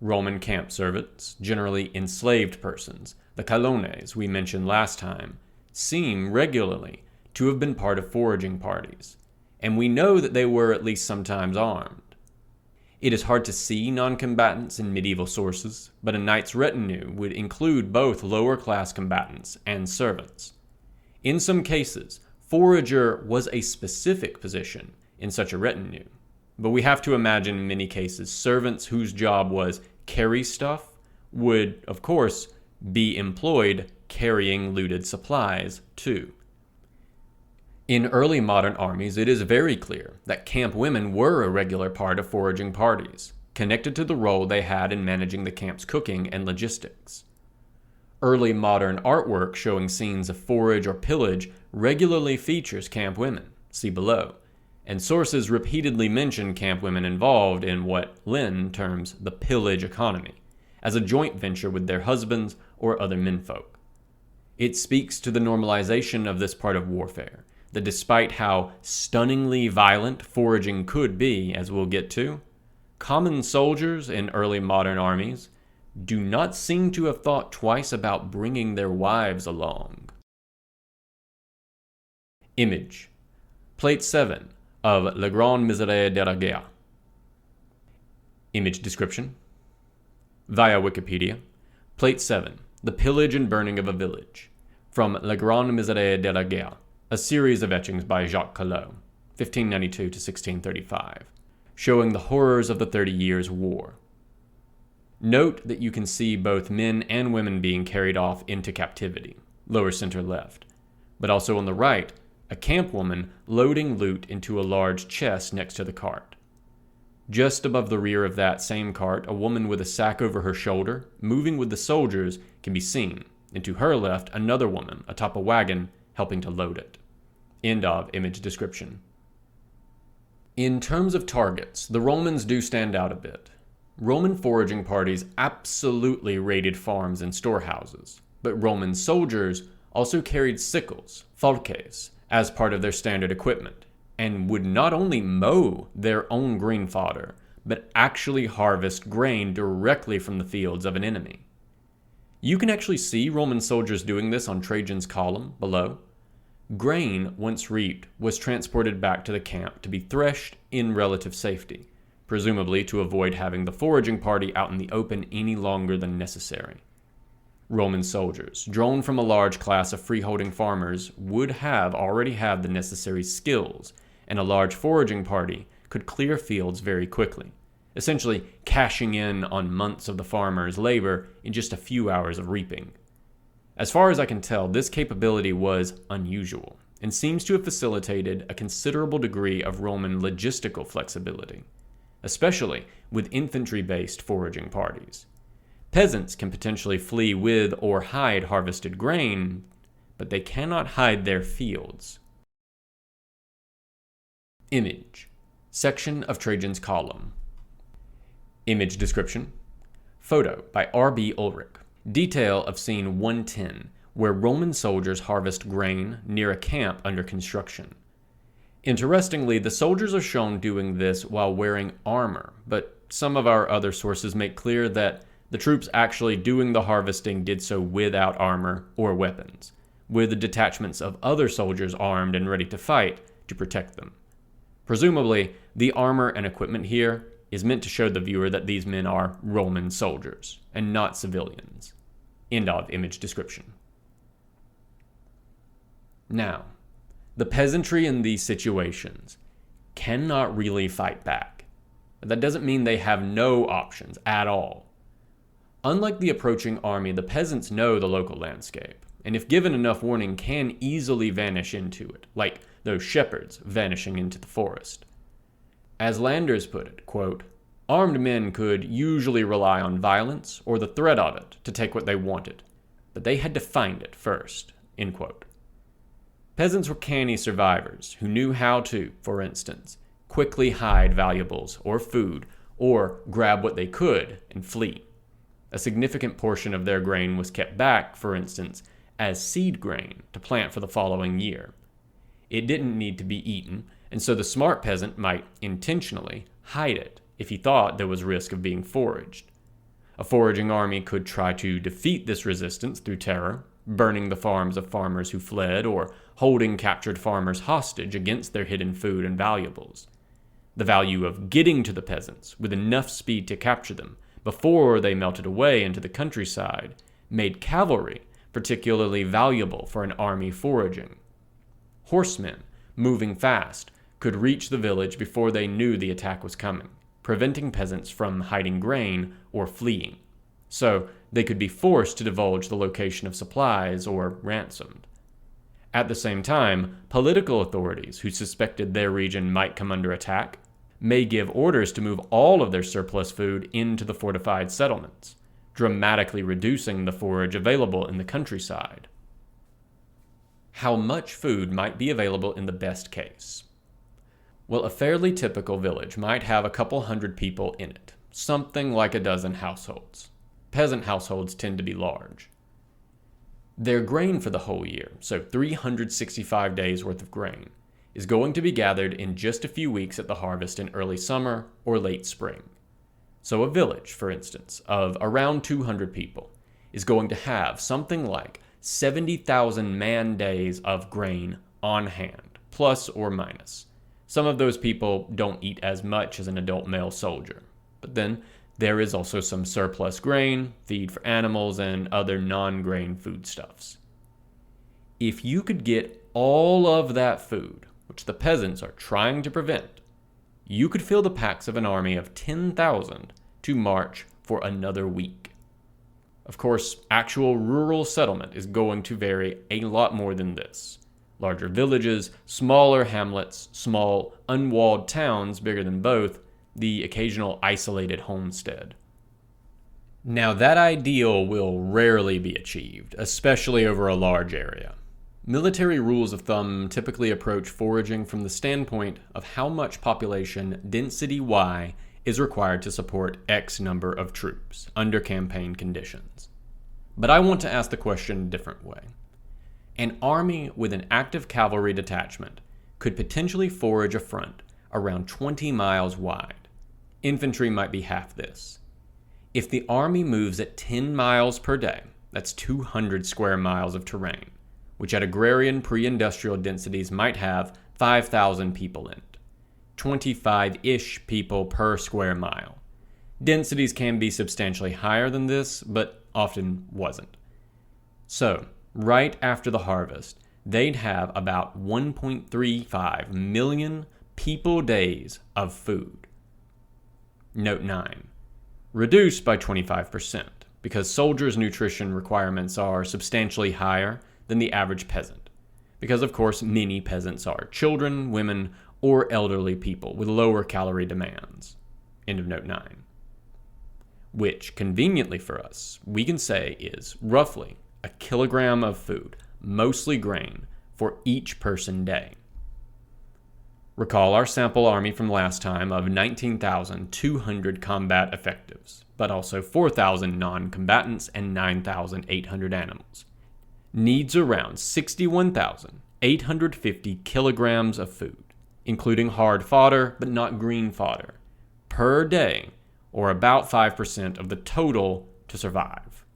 Roman camp servants, generally enslaved persons, the calones we mentioned last time, seem regularly to have been part of foraging parties, and we know that they were at least sometimes armed. It is hard to see non-combatants in medieval sources, but a knight's retinue would include both lower-class combatants and servants. In some cases, forager was a specific position in such a retinue, but we have to imagine in many cases servants whose job was carry stuff would, of course, be employed carrying looted supplies too. In early modern armies, it is very clear that camp women were a regular part of foraging parties, connected to the role they had in managing the camp's cooking and logistics. Early modern artwork showing scenes of forage or pillage regularly features camp women, see below, and sources repeatedly mention camp women involved in what Lynn terms the pillage economy, as a joint venture with their husbands or other menfolk. It speaks to the normalization of this part of warfare, that despite how stunningly violent foraging could be, as we'll get to, common soldiers in early modern armies do not seem to have thought twice about bringing their wives along. Image. Plate 7 of Le Grand Misère de la Guerre. Image description. Via Wikipedia. Plate 7. The Pillage and Burning of a Village. From Le Grand Misère de la Guerre, a series of etchings by Jacques Collot, 1592 to 1635, showing the horrors of the 30 Years' War. Note that you can see both men and women being carried off into captivity, lower center left, but also on the right, a camp woman loading loot into a large chest next to the cart. Just above the rear of that same cart, a woman with a sack over her shoulder, moving with the soldiers, can be seen, and to her left, another woman atop a wagon helping to load it. End of image description. In terms of targets, the Romans do stand out a bit. Roman foraging parties absolutely raided farms and storehouses, but Roman soldiers also carried sickles, falces, as part of their standard equipment, and would not only mow their own grain fodder, but actually harvest grain directly from the fields of an enemy. You can actually see Roman soldiers doing this on Trajan's column below. Grain, once reaped, was transported back to the camp to be threshed in relative safety, presumably to avoid having the foraging party out in the open any longer than necessary. Roman soldiers, drawn from a large class of freeholding farmers, would have already had the necessary skills, and a large foraging party could clear fields very quickly, essentially cashing in on months of the farmer's labor in just a few hours of reaping. As far as I can tell, this capability was unusual, and seems to have facilitated a considerable degree of Roman logistical flexibility, especially with infantry-based foraging parties. Peasants can potentially flee with or hide harvested grain, but they cannot hide their fields. Image. Section of Trajan's column. Image description. Photo by R.B. Ulrich. Detail of scene 110, where Roman soldiers harvest grain near a camp under construction. Interestingly, the soldiers are shown doing this while wearing armor, but some of our other sources make clear that the troops actually doing the harvesting did so without armor or weapons, with the detachments of other soldiers armed and ready to fight to protect them. Presumably, the armor and equipment here is meant to show the viewer that these men are Roman soldiers and not civilians. End of image description. Now, the peasantry in these situations cannot really fight back. That doesn't mean they have no options at all. Unlike the approaching army, the peasants know the local landscape, and if given enough warning can easily vanish into it, like those shepherds vanishing into the forest. As Landers put it, quote, "Armed men could usually rely on violence or the threat of it to take what they wanted, but they had to find it first," end quote. Peasants were canny survivors who knew how to, for instance, quickly hide valuables or food or grab what they could and flee. A significant portion of their grain was kept back, for instance, as seed grain to plant for the following year. It didn't need to be eaten, and so the smart peasant might intentionally hide it if he thought there was risk of being foraged. A foraging army could try to defeat this resistance through terror, burning the farms of farmers who fled or holding captured farmers hostage against their hidden food and valuables. The value of getting to the peasants with enough speed to capture them before they melted away into the countryside made cavalry particularly valuable for an army foraging. Horsemen, moving fast, could reach the village before they knew the attack was coming, preventing peasants from hiding grain or fleeing. So they could be forced to divulge the location of supplies or ransomed. At the same time, political authorities who suspected their region might come under attack may give orders to move all of their surplus food into the fortified settlements, dramatically reducing the forage available in the countryside. How much food might be available in the best case? Well, a fairly typical village might have a couple hundred people in it, something like a dozen households. Peasant households tend to be large. Their grain for the whole year, so 365 days worth of grain, is going to be gathered in just a few weeks at the harvest in early summer or late spring. So a village, for instance, of around 200 people is going to have something like 70,000 man-days of grain on hand, plus or minus. Some of those people don't eat as much as an adult male soldier, but then there is also some surplus grain, feed for animals, and other non-grain foodstuffs. If you could get all of that food, which the peasants are trying to prevent, you could fill the packs of an army of 10,000 to march for another week. Of course, actual rural settlement is going to vary a lot more than this. Larger villages, smaller hamlets, small, unwalled towns bigger than both, the occasional isolated homestead. Now, that ideal will rarely be achieved, especially over a large area. Military rules of thumb typically approach foraging from the standpoint of how much population density Y is required to support X number of troops under campaign conditions. But I want to ask the question a different way. An army with an active cavalry detachment could potentially forage a front around 20 miles wide. Infantry might be half this. If the army moves at 10 miles per day, That's 200 square miles of terrain, which at agrarian pre-industrial densities might have 5,000 people in it. 25-ish people per square mile. Densities can be substantially higher than this, but often wasn't. So, right after the harvest, they'd have about 1.35 million people days of food. Note 9. Reduced by 25%, because soldiers' nutrition requirements are substantially higher than the average peasant. Because, of course, many peasants are children, women, or elderly people with lower calorie demands. End of note 9. Which, conveniently for us, we can say is roughly a kilogram of food, mostly grain, for each person day. Recall our sample army from last time of 19,200 combat effectives, but also 4,000 non-combatants and 9,800 animals. Needs around 61,850 kilograms of food, including hard fodder but not green fodder, per day, or about 5% of the total to survive.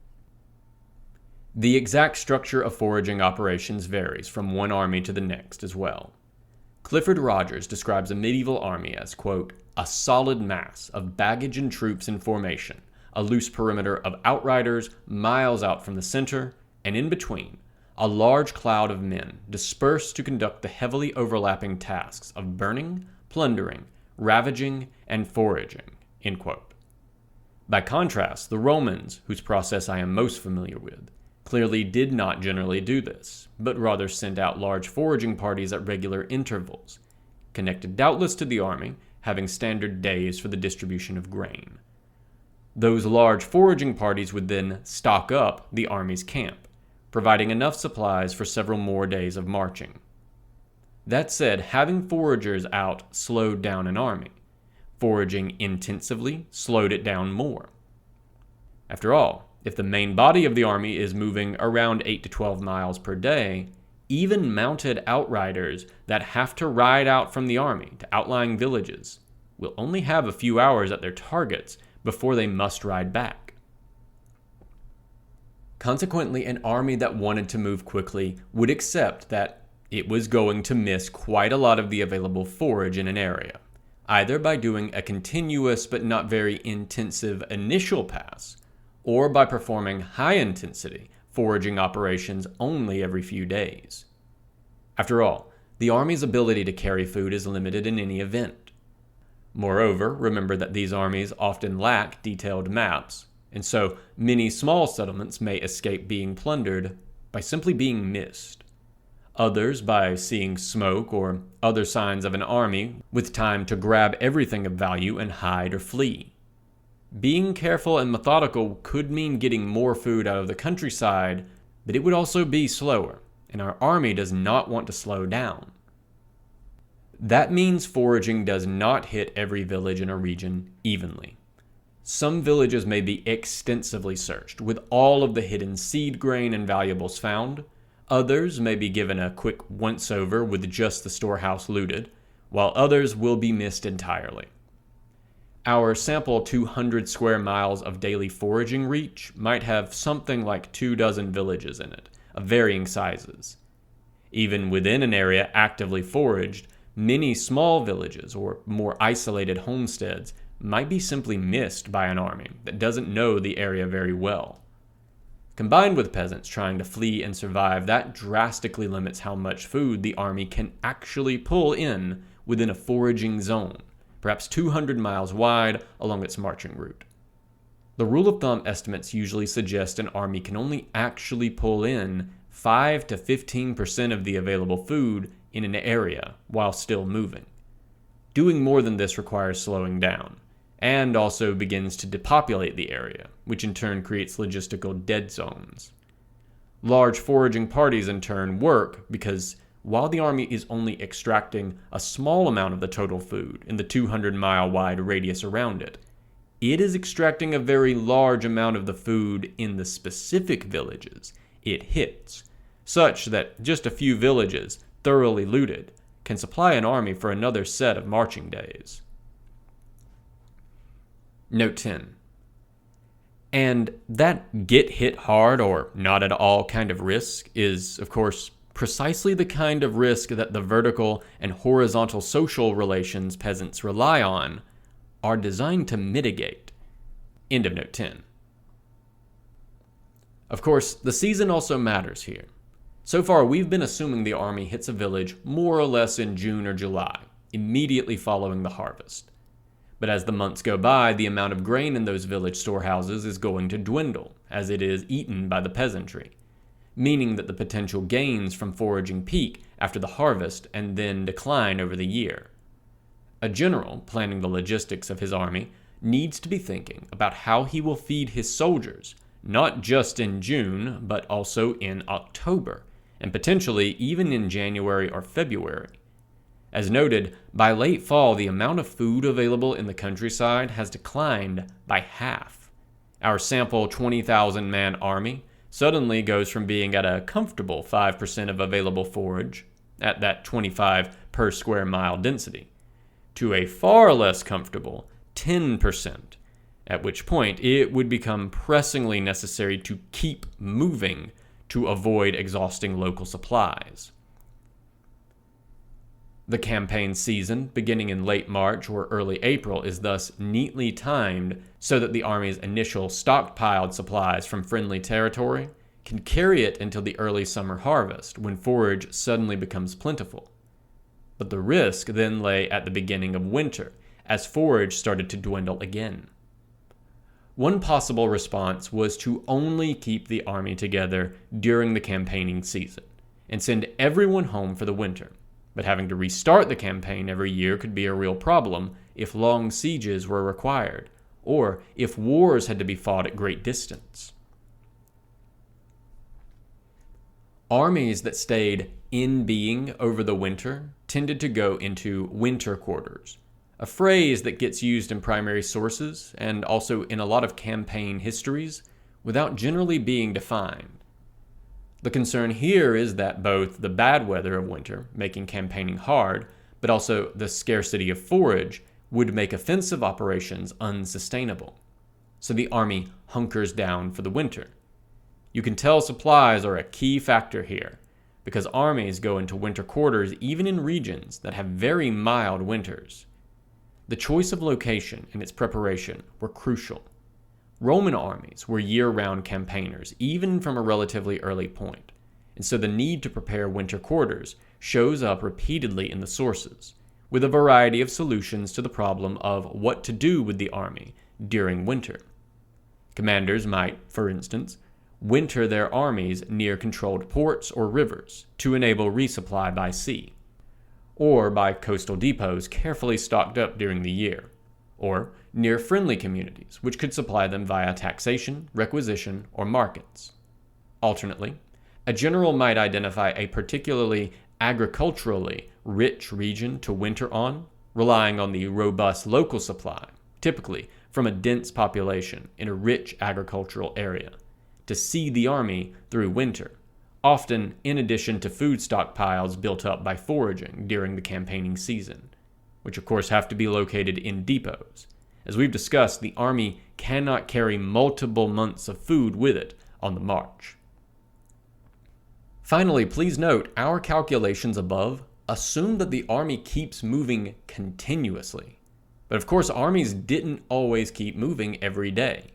The exact structure of foraging operations varies from one army to the next as well. Clifford Rogers describes a medieval army as, quote, a solid mass of baggage and troops in formation, a loose perimeter of outriders miles out from the center, and in between, a large cloud of men dispersed to conduct the heavily overlapping tasks of burning, plundering, ravaging, and foraging, end quote. By contrast, the Romans, whose process I am most familiar with, clearly did not generally do this, but rather sent out large foraging parties at regular intervals, connected doubtless to the army, having standard days for the distribution of grain. Those large foraging parties would then stock up the army's camp, providing enough supplies for several more days of marching. That said, having foragers out slowed down an army. Foraging intensively slowed it down more. After all, if the main body of the army is moving around 8 to 12 miles per day, even mounted outriders that have to ride out from the army to outlying villages will only have a few hours at their targets before they must ride back. Consequently, an army that wanted to move quickly would accept that it was going to miss quite a lot of the available forage in an area, either by doing a continuous but not very intensive initial pass, or by performing high-intensity foraging operations only every few days. After all, the army's ability to carry food is limited in any event. Moreover, remember that these armies often lack detailed maps, and so many small settlements may escape being plundered by simply being missed. Others by seeing smoke or other signs of an army with time to grab everything of value and hide or flee. Being careful and methodical could mean getting more food out of the countryside, but it would also be slower, and our army does not want to slow down. That means foraging does not hit every village in a region evenly. Some villages may be extensively searched, with all of the hidden seed grain and valuables found. Others may be given a quick once-over with just the storehouse looted, while others will be missed entirely. Our sample 200 square miles of daily foraging reach might have something like 24 villages in it, of varying sizes. Even within an area actively foraged, many small villages or more isolated homesteads might be simply missed by an army that doesn't know the area very well. Combined with peasants trying to flee and survive, that drastically limits how much food the army can actually pull in within a foraging zone, perhaps 200 miles wide along its marching route. The rule of thumb estimates usually suggest an army can only actually pull in 5 to 15% of the available food in an area while still moving. Doing more than this requires slowing down, and also begins to depopulate the area, which in turn creates logistical dead zones. Large foraging parties in turn work because while the army is only extracting a small amount of the total food in the 200-mile wide radius around it, it is extracting a very large amount of the food in the specific villages it hits, such that just a few villages, thoroughly looted, can supply an army for another set of marching days. Note 10. And that get hit hard or not at all kind of risk is, of course, precisely the kind of risk that the vertical and horizontal social relations peasants rely on are designed to mitigate. End of note 10. Of course, the season also matters here. So far, we've been assuming the army hits a village more or less in June or July, immediately following the harvest. But as the months go by, the amount of grain in those village storehouses is going to dwindle, as it is eaten by the peasantry, meaning that the potential gains from foraging peak after the harvest and then decline over the year. A general, planning the logistics of his army, needs to be thinking about how he will feed his soldiers, not just in June, but also in October, and potentially even in January or February. As noted, by late fall, the amount of food available in the countryside has declined by half. Our sample 20,000-man army suddenly goes from being at a comfortable 5% of available forage, at that 25 per square mile density, to a far less comfortable 10%, at which point it would become pressingly necessary to keep moving to avoid exhausting local supplies. The campaign season, beginning in late March or early April, is thus neatly timed so that the army's initial stockpiled supplies from friendly territory can carry it until the early summer harvest, when forage suddenly becomes plentiful. But the risk then lay at the beginning of winter, as forage started to dwindle again. One possible response was to only keep the army together during the campaigning season and send everyone home for the winter. But having to restart the campaign every year could be a real problem if long sieges were required, or if wars had to be fought at great distance. Armies that stayed in being over the winter tended to go into winter quarters, a phrase that gets used in primary sources and also in a lot of campaign histories without generally being defined. The concern here is that both the bad weather of winter, making campaigning hard, but also the scarcity of forage would make offensive operations unsustainable. So the army hunkers down for the winter. You can tell supplies are a key factor here, because armies go into winter quarters even in regions that have very mild winters. The choice of location and its preparation were crucial. Roman armies were year-round campaigners, even from a relatively early point, and so the need to prepare winter quarters shows up repeatedly in the sources, with a variety of solutions to the problem of what to do with the army during winter. Commanders might, for instance, winter their armies near controlled ports or rivers to enable resupply by sea, or by coastal depots carefully stocked up during the year, or near friendly communities, which could supply them via taxation, requisition, or markets. Alternately, a general might identify a particularly agriculturally rich region to winter on, relying on the robust local supply, typically from a dense population in a rich agricultural area, to see the army through winter, often in addition to food stockpiles built up by foraging during the campaigning season, which of course have to be located in depots. As we've discussed, the army cannot carry multiple months of food with it on the march. Finally, please note, our calculations above assume that the army keeps moving continuously. But of course, armies didn't always keep moving every day.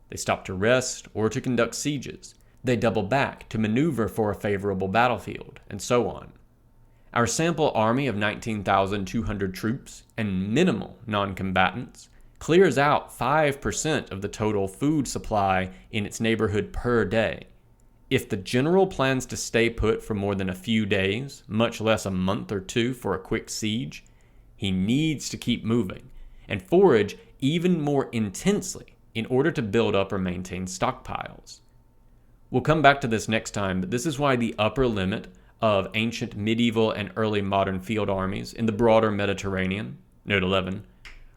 They stopped to rest or to conduct sieges. They double back to maneuver for a favorable battlefield, and so on. Our sample army of 19,200 troops and minimal non-combatants clears out 5% of the total food supply in its neighborhood per day. If the general plans to stay put for more than a few days, much less a month or two for a quick siege, he needs to keep moving and forage even more intensely in order to build up or maintain stockpiles. We'll come back to this next time, but this is why the upper limit of ancient medieval and early modern field armies in the broader Mediterranean, note 11,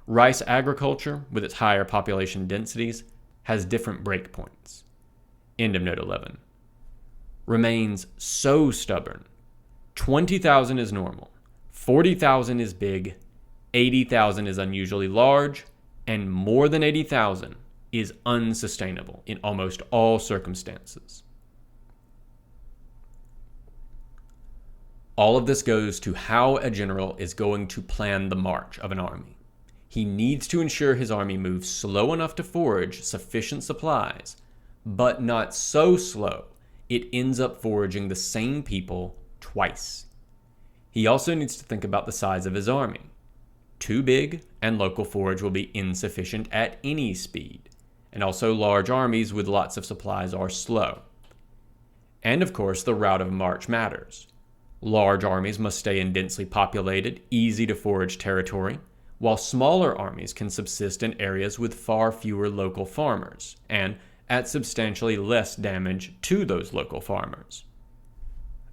rice agriculture, with its higher population densities, has different breakpoints. End of note 11. Remains so stubborn. 20,000 is normal, 40,000 is big, 80,000 is unusually large, and more than 80,000 is unsustainable in almost all circumstances. All of this goes to how a general is going to plan the march of an army. He needs to ensure his army moves slow enough to forage sufficient supplies, but not so slow it ends up foraging the same people twice. He also needs to think about the size of his army. Too big and local forage will be insufficient at any speed, and also large armies with lots of supplies are slow. And of course, the route of march matters. Large armies must stay in densely populated, easy to forage territory, while smaller armies can subsist in areas with far fewer local farmers, and at substantially less damage to those local farmers.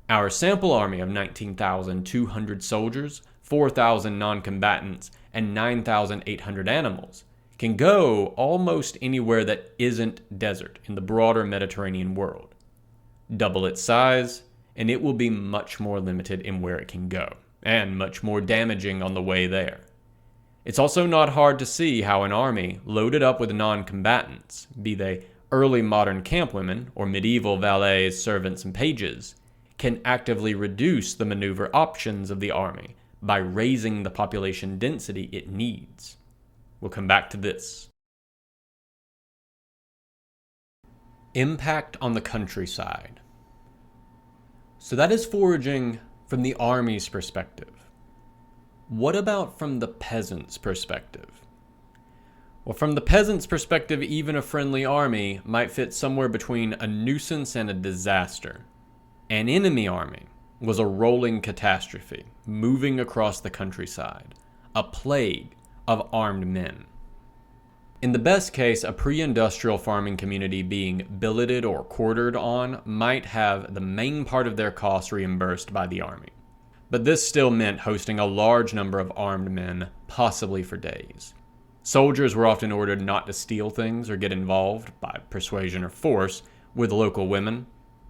Our sample army of 19,200 soldiers, 4,000 non-combatants, and 9,800 animals can go almost anywhere that isn't desert in the broader Mediterranean world. Double its size, and it will be much more limited in where it can go, and much more damaging on the way there. It's also not hard to see how an army loaded up with non-combatants, be they early modern campwomen or medieval valets, servants, and pages, can actively reduce the maneuver options of the army by raising the population density it needs. We'll come back to this. Impact on the countryside. So that is foraging from the army's perspective. What about from the peasant's perspective? Well, from the peasant's perspective, even a friendly army might fit somewhere between a nuisance and a disaster. An enemy army was a rolling catastrophe moving across the countryside, a plague of armed men. In the best case, a pre-industrial farming community being billeted or quartered on might have the main part of their costs reimbursed by the army. But this still meant hosting a large number of armed men, possibly for days. Soldiers were often ordered not to steal things or get involved, by persuasion or force, with local women,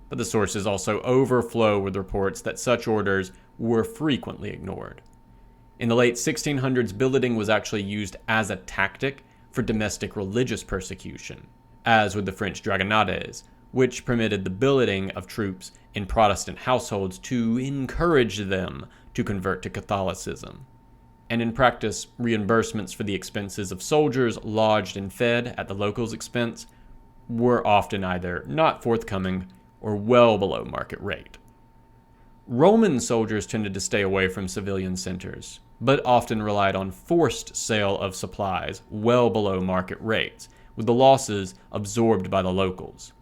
but the sources also overflow with reports that such orders were frequently ignored. In the late 1600s, billeting was actually used as a tactic for domestic religious persecution, as with the French dragonnades, which permitted the billeting of troops in Protestant households to encourage them to convert to Catholicism. And in practice, reimbursements for the expenses of soldiers lodged and fed at the locals' expense were often either not forthcoming or well below market rate. Roman soldiers tended to stay away from civilian centers, but often relied on forced sale of supplies well below market rates, with the losses absorbed by the locals.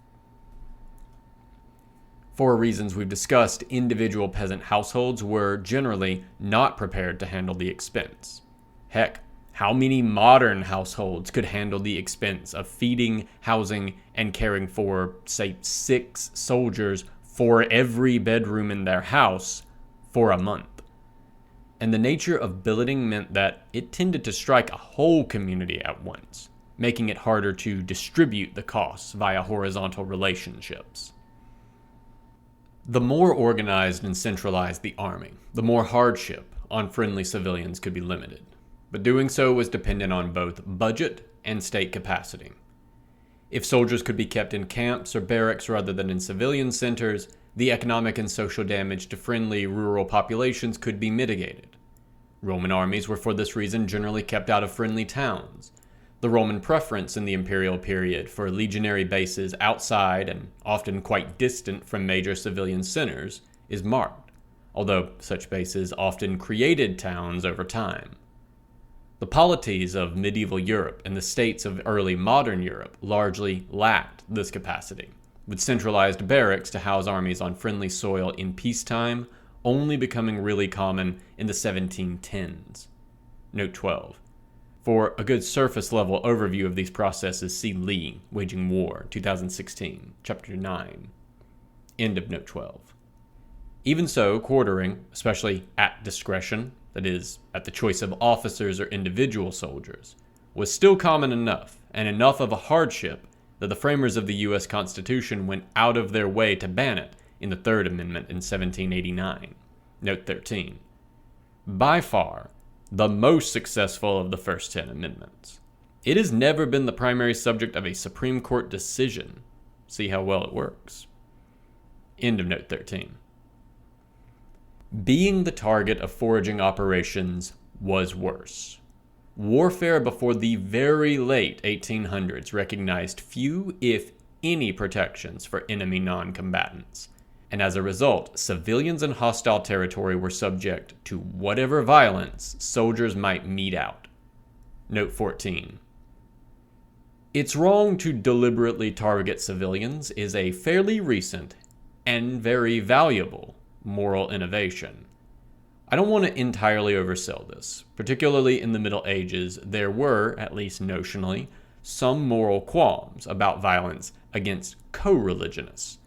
For reasons we've discussed, individual peasant households were generally not prepared to handle the expense. Heck, how many modern households could handle the expense of feeding, housing, and caring for, say, 6 soldiers for every bedroom in their house for a month? And the nature of billeting meant that it tended to strike a whole community at once, making it harder to distribute the costs via horizontal relationships. The more organized and centralized the army, the more hardship on friendly civilians could be limited. But doing so was dependent on both budget and state capacity. If soldiers could be kept in camps or barracks rather than in civilian centers, the economic and social damage to friendly rural populations could be mitigated. Roman armies were for this reason generally kept out of friendly towns. The Roman preference in the imperial period for legionary bases outside and often quite distant from major civilian centers is marked, although such bases often created towns over time. The polities of medieval Europe and the states of early modern Europe largely lacked this capacity, with centralized barracks to house armies on friendly soil in peacetime only becoming really common in the 1710s. Note 12. For a good surface-level overview of these processes, see Lee, Waging War, 2016, Chapter 9. End of Note 12. Even so, quartering, especially at discretion, that is, at the choice of officers or individual soldiers, was still common enough, and enough of a hardship, that the framers of the U.S. Constitution went out of their way to ban it in the Third Amendment in 1789. Note 13. By far, the most successful of the first 10 amendments. It has never been the primary subject of a Supreme Court decision. See how well it works. End of note 13. Being the target of foraging operations was worse. Warfare before the very late 1800s recognized few, if any, protections for enemy non-combatants, and as a result, civilians in hostile territory were subject to whatever violence soldiers might mete out. Note 14. It's wrong to deliberately target civilians is a fairly recent and very valuable moral innovation. I don't want to entirely oversell this. Particularly in the Middle Ages, there were, at least notionally, some moral qualms about violence against co-religionists,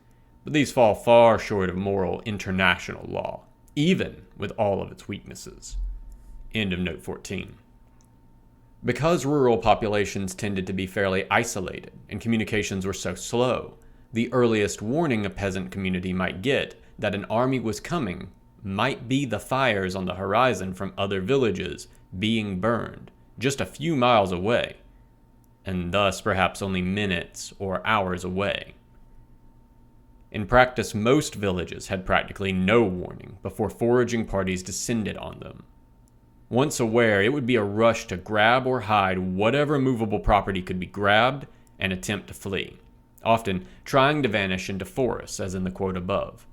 but these fall far short of moral international law, even with all of its weaknesses. End of note 14. Because rural populations tended to be fairly isolated and communications were so slow, the earliest warning a peasant community might get that an army was coming might be the fires on the horizon from other villages being burned just a few miles away, and thus perhaps only minutes or hours away. In practice, most villages had practically no warning before foraging parties descended on them. Once aware, it would be a rush to grab or hide whatever movable property could be grabbed and attempt to flee, often trying to vanish into forests, as in the quote above.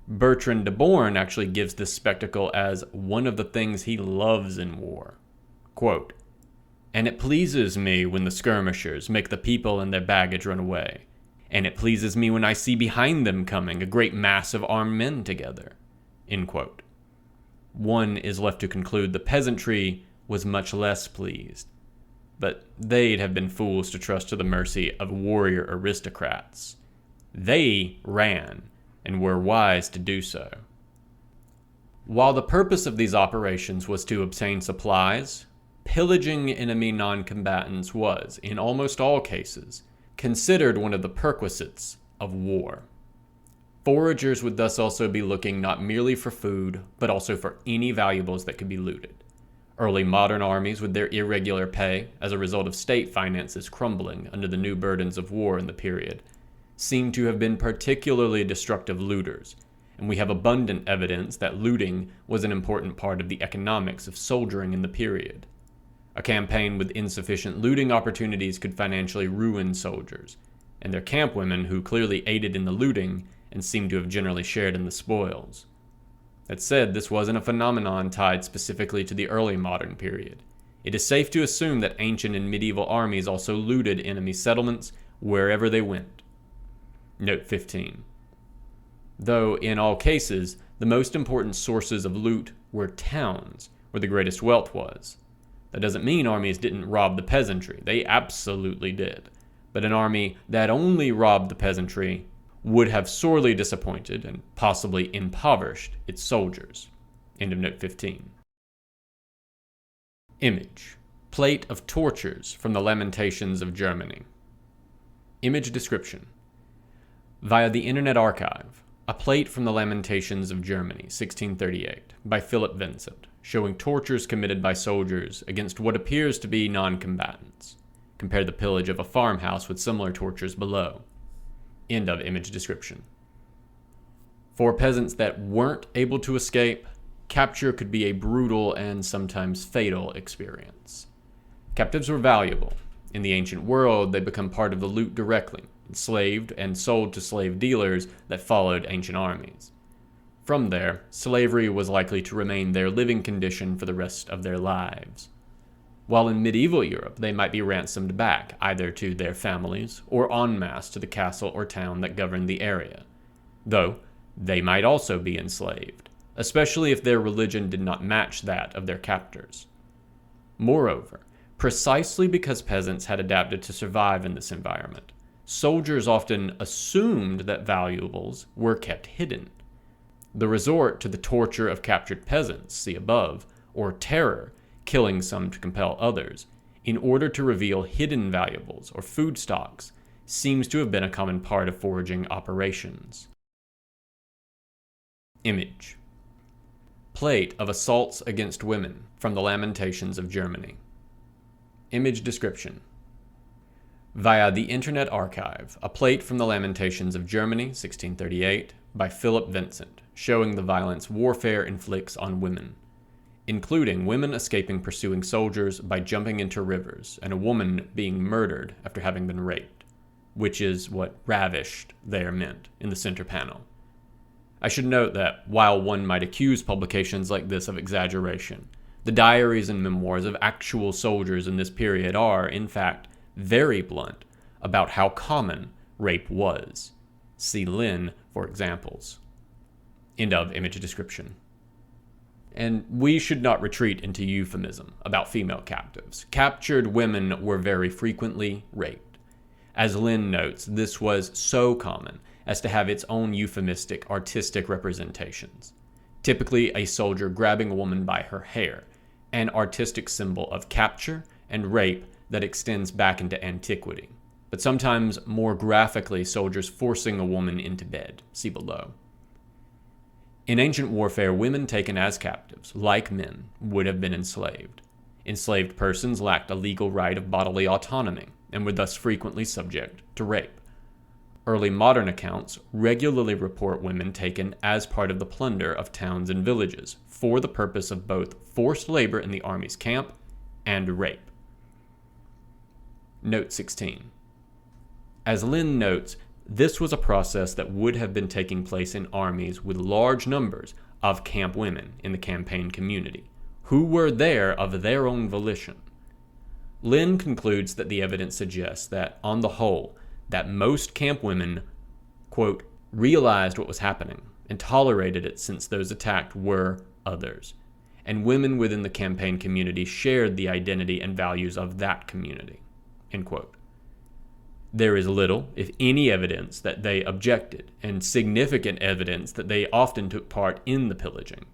Bertrand de Born actually gives this spectacle as one of the things he loves in war. Quote, "And it pleases me when the skirmishers make the people and their baggage run away, and it pleases me when I see behind them coming a great mass of armed men together." End quote. One is left to conclude the peasantry was much less pleased, but they'd have been fools to trust to the mercy of warrior aristocrats. They ran, and were wise to do so. While the purpose of these operations was to obtain supplies, pillaging enemy non-combatants was, in almost all cases, considered one of the perquisites of war. Foragers would thus also be looking not merely for food, but also for any valuables that could be looted. Early modern armies, with their irregular pay as a result of state finances crumbling under the new burdens of war in the period, seem to have been particularly destructive looters, and we have abundant evidence that looting was an important part of the economics of soldiering in the period. A campaign with insufficient looting opportunities could financially ruin soldiers, and their campwomen who clearly aided in the looting and seemed to have generally shared in the spoils. That said, this wasn't a phenomenon tied specifically to the early modern period. It is safe to assume that ancient and medieval armies also looted enemy settlements wherever they went. Note 15. Though, in all cases, the most important sources of loot were towns, where the greatest wealth was. That doesn't mean armies didn't rob the peasantry. They absolutely did. But an army that only robbed the peasantry would have sorely disappointed and possibly impoverished its soldiers. End of note 15. Image. Plate of tortures from the Lamentations of Germany. Image description. Via the Internet Archive, a plate from the Lamentations of Germany, 1638, by Philip Vincent, showing tortures committed by soldiers against what appears to be non-combatants. Compare the pillage of a farmhouse with similar tortures below. End of image description. For peasants that weren't able to escape, capture could be a brutal and sometimes fatal experience. Captives were valuable. In the ancient world, they become part of the loot directly, enslaved and sold to slave dealers that followed ancient armies. From there, slavery was likely to remain their living condition for the rest of their lives. While in medieval Europe, they might be ransomed back, either to their families or en masse to the castle or town that governed the area. Though, they might also be enslaved, especially if their religion did not match that of their captors. Moreover, precisely because peasants had adapted to survive in this environment, soldiers often assumed that valuables were kept hidden. The resort to the torture of captured peasants, see above, or terror, killing some to compel others, in order to reveal hidden valuables or food stocks, seems to have been a common part of foraging operations. Image. Plate of assaults against women from the Lamentations of Germany. Image description. Via the Internet Archive, a plate from the Lamentations of Germany, 1638, by Philip Vincent, showing the violence warfare inflicts on women, including women escaping pursuing soldiers by jumping into rivers, and a woman being murdered after having been raped, which is what ravished there meant in the center panel. I should note that while one might accuse publications like this of exaggeration, the diaries and memoirs of actual soldiers in this period are, in fact, very blunt about how common rape was. See Lynn for examples. End of image description. And we should not retreat into euphemism about female captives. Captured women were very frequently raped. As Lynn notes, this was so common as to have its own euphemistic artistic representations. Typically a soldier grabbing a woman by her hair, an artistic symbol of capture and rape that extends back into antiquity, but sometimes more graphically soldiers forcing a woman into bed. See below. In ancient warfare, women taken as captives, like men, would have been enslaved. Enslaved persons lacked a legal right of bodily autonomy and were thus frequently subject to rape. Early modern accounts regularly report women taken as part of the plunder of towns and villages for the purpose of both forced labor in the army's camp and rape. Note 16. As Lynn notes, this was a process that would have been taking place in armies with large numbers of camp women in the campaign community, who were there of their own volition. Lynn concludes that the evidence suggests that, on the whole, that most camp women, quote, realized what was happening and tolerated it since those attacked were others, and women within the campaign community shared the identity and values of that community, end quote. There is little, if any, evidence that they objected, and significant evidence that they often took part in the pillaging.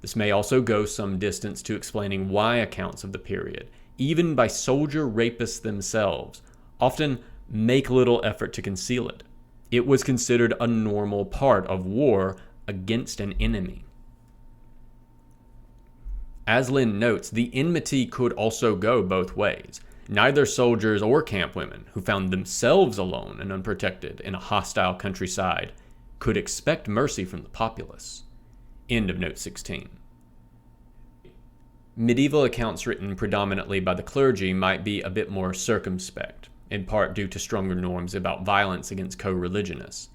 This may also go some distance to explaining why accounts of the period, even by soldier rapists themselves, often make little effort to conceal it. It was considered a normal part of war against an enemy. As Lynn notes, the enmity could also go both ways. Neither soldiers or camp women, who found themselves alone and unprotected in a hostile countryside, could expect mercy from the populace. End of note 16. Medieval accounts written predominantly by the clergy might be a bit more circumspect, in part due to stronger norms about violence against co-religionists.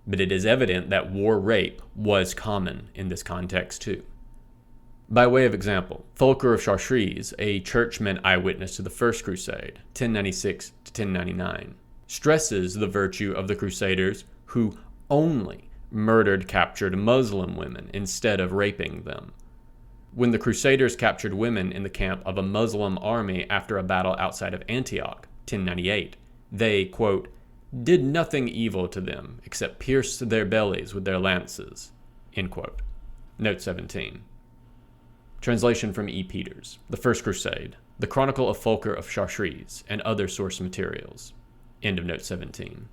But it is evident that war rape was common in this context too. By way of example, Fulcher of Chartres, a churchman eyewitness to the First Crusade, 1096 to 1099, stresses the virtue of the Crusaders who only murdered captured Muslim women instead of raping them. When the Crusaders captured women in the camp of a Muslim army after a battle outside of Antioch, 1098, they, quote, did nothing evil to them except pierce their bellies with their lances, end quote. Note 17. Translation from E. Peters, The First Crusade, The Chronicle of Fulcher of Chartres, and Other Source Materials. End of note 17.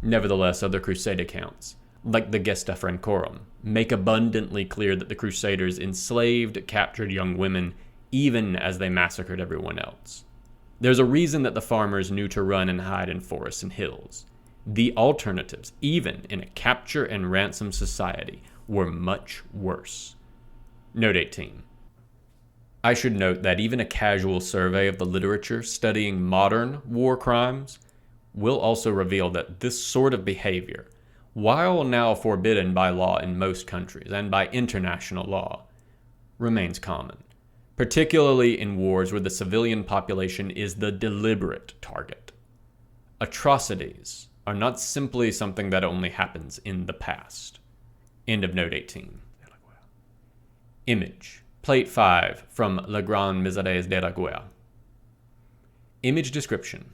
Nevertheless, other Crusade accounts, like the Gesta Francorum, make abundantly clear that the Crusaders enslaved captured young women even as they massacred everyone else. There's a reason that the farmers knew to run and hide in forests and hills. The alternatives, even in a capture and ransom society, were much worse. Note 18. I should note that even a casual survey of the literature studying modern war crimes will also reveal that this sort of behavior, while now forbidden by law in most countries and by international law, remains common, particularly in wars where the civilian population is the deliberate target. Atrocities are not simply something that only happens in the past. End of note 18. Image. Plate 5 from Le Grand Miséres de la Guerre. Image description.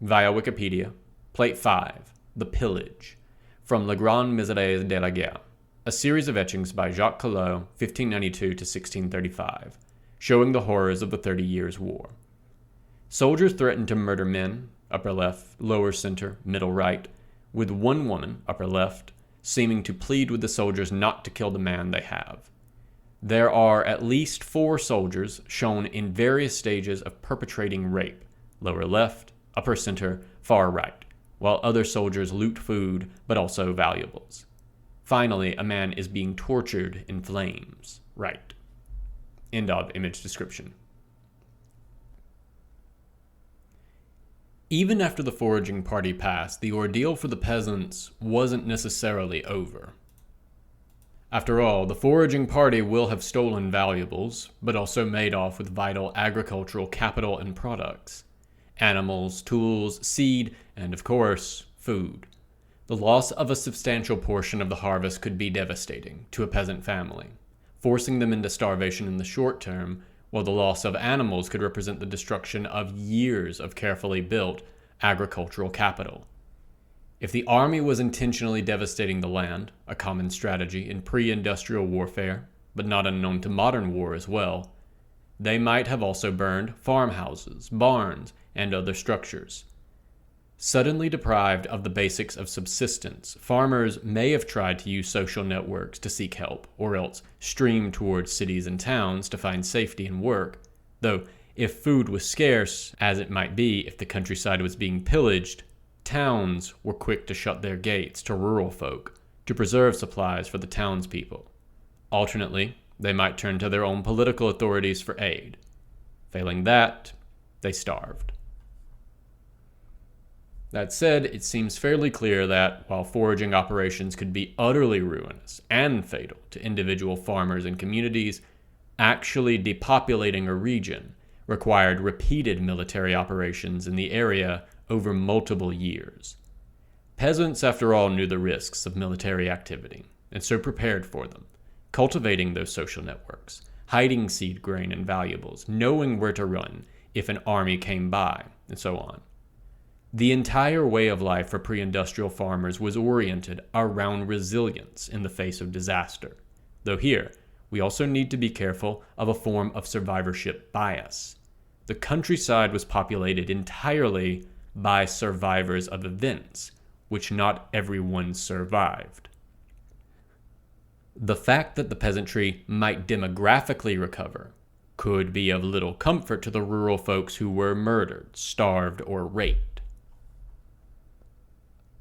Via Wikipedia, Plate 5, The Pillage, from Le Grand Miséres de la Guerre, a series of etchings by Jacques Collot, 1592 to 1635, showing the horrors of the 30 Years' War. Soldiers threatened to murder men, upper left, lower center, middle right, with one woman, upper left, seeming to plead with the soldiers not to kill the man they have. there are at least 4 soldiers shown in various stages of perpetrating rape, lower left, upper center, far right, while other soldiers loot food but also valuables. Finally, a man is being tortured in flames, right. End of image description. Even after the foraging party passed, the ordeal for the peasants wasn't necessarily over. After all, the foraging party will have stolen valuables, but also made off with vital agricultural capital and products. Animals, tools, seed, and of course, food. The loss of a substantial portion of the harvest could be devastating to a peasant family, forcing them into starvation in the short term, while the loss of animals could represent the destruction of years of carefully built agricultural capital. If the army was intentionally devastating the land, a common strategy in pre-industrial warfare, but not unknown to modern war as well, they might have also burned farmhouses, barns, and other structures. Suddenly deprived of the basics of subsistence, farmers may have tried to use social networks to seek help, or else stream towards cities and towns to find safety and work, though if food was scarce, as it might be if the countryside was being pillaged, towns were quick to shut their gates to rural folk to preserve supplies for the townspeople. Alternately, they might turn to their own political authorities for aid. Failing that, they starved. That said, it seems fairly clear that, while foraging operations could be utterly ruinous and fatal to individual farmers and communities, actually depopulating a region required repeated military operations in the area over multiple years. Peasants, after all, knew the risks of military activity, and so prepared for them, cultivating those social networks, hiding seed grain and valuables, knowing where to run if an army came by, and so on. The entire way of life for pre-industrial farmers was oriented around resilience in the face of disaster, though here, we also need to be careful of a form of survivorship bias. The countryside was populated entirely by survivors of events, which not everyone survived. The fact that the peasantry might demographically recover could be of little comfort to the rural folks who were murdered, starved, or raped.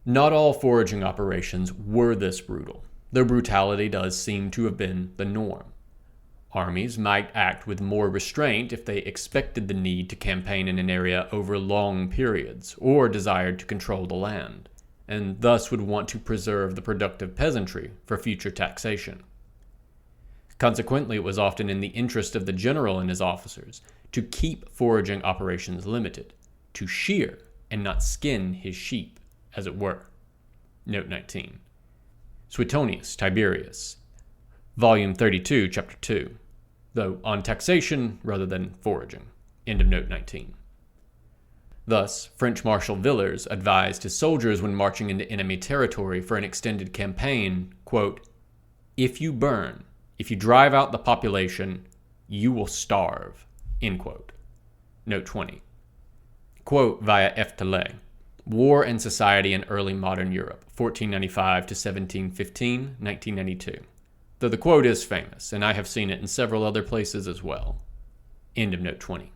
Not all foraging operations were this brutal, though brutality does seem to have been the norm. Armies might act with more restraint if they expected the need to campaign in an area over long periods, or desired to control the land, and thus would want to preserve the productive peasantry for future taxation. Consequently, it was often in the interest of the general and his officers to keep foraging operations limited, to shear and not skin his sheep, as it were. Note 19. Suetonius, Tiberius, Volume 32, Chapter 2, though on taxation rather than foraging. End of note 19. Thus, French Marshal Villars advised his soldiers when marching into enemy territory for an extended campaign, quote, "If you burn, if you drive out the population, you will starve," end quote. Note 20. Quote via F. Tillet, War and Society in Early Modern Europe, 1495 to 1715, 1992. Though the quote is famous, and I have seen it in several other places as well. End of note 20.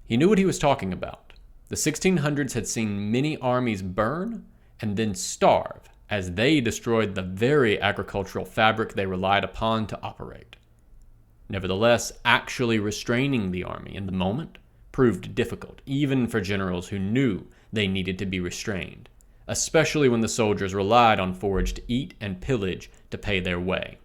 He knew what he was talking about. The 1600s had seen many armies burn and then starve as they destroyed the very agricultural fabric they relied upon to operate. Nevertheless, actually restraining the army in the moment proved difficult, even for generals who knew they needed to be restrained, especially when the soldiers relied on forage to eat and pillage to pay their way.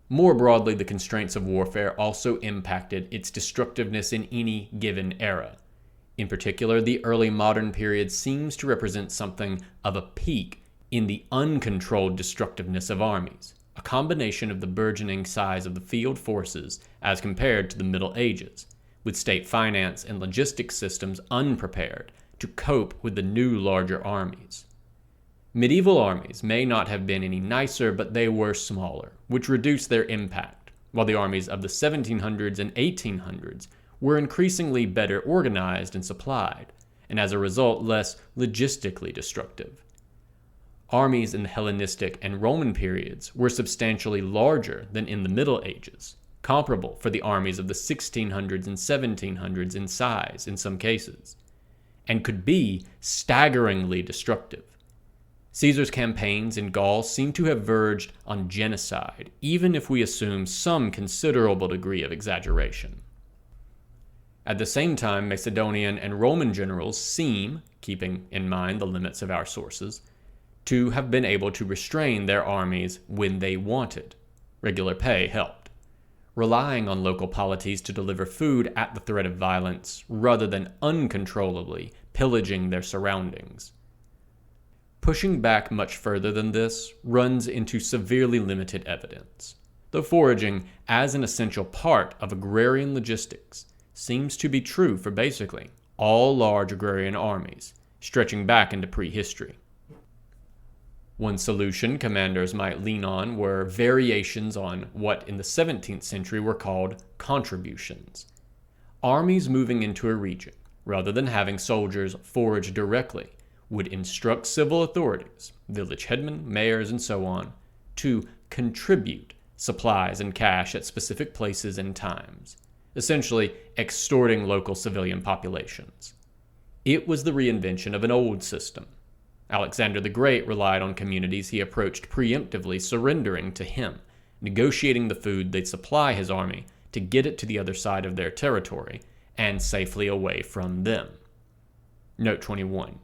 More broadly, the constraints of warfare also impacted its destructiveness in any given era. In particular, the early modern period seems to represent something of a peak in the uncontrolled destructiveness of armies, a combination of the burgeoning size of the field forces as compared to the Middle Ages, with state finance and logistics systems unprepared to cope with the new larger armies. Medieval armies may not have been any nicer, but they were smaller, which reduced their impact, while the armies of the 1700s and 1800s were increasingly better organized and supplied, and as a result less logistically destructive. Armies in the Hellenistic and Roman periods were substantially larger than in the Middle Ages, comparable for the armies of the 1600s and 1700s in size in some cases, and could be staggeringly destructive. Caesar's campaigns in Gaul seem to have verged on genocide, even if we assume some considerable degree of exaggeration. At the same time, Macedonian and Roman generals seem, keeping in mind the limits of our sources, to have been able to restrain their armies when they wanted. Regular pay helped, relying on local polities to deliver food at the threat of violence rather than uncontrollably pillaging their surroundings. Pushing back much further than this runs into severely limited evidence, though foraging as an essential part of agrarian logistics seems to be true for basically all large agrarian armies, stretching back into prehistory. One solution commanders might lean on were variations on what in the 17th century were called contributions. Armies moving into a region, rather than having soldiers forage directly, would instruct civil authorities, village headmen, mayors, and so on, to contribute supplies and cash at specific places and times, essentially extorting local civilian populations. It was the reinvention of an old system. Alexander the Great relied on communities he approached preemptively surrendering to him, negotiating the food they'd supply his army to get it to the other side of their territory and safely away from them. Note 21.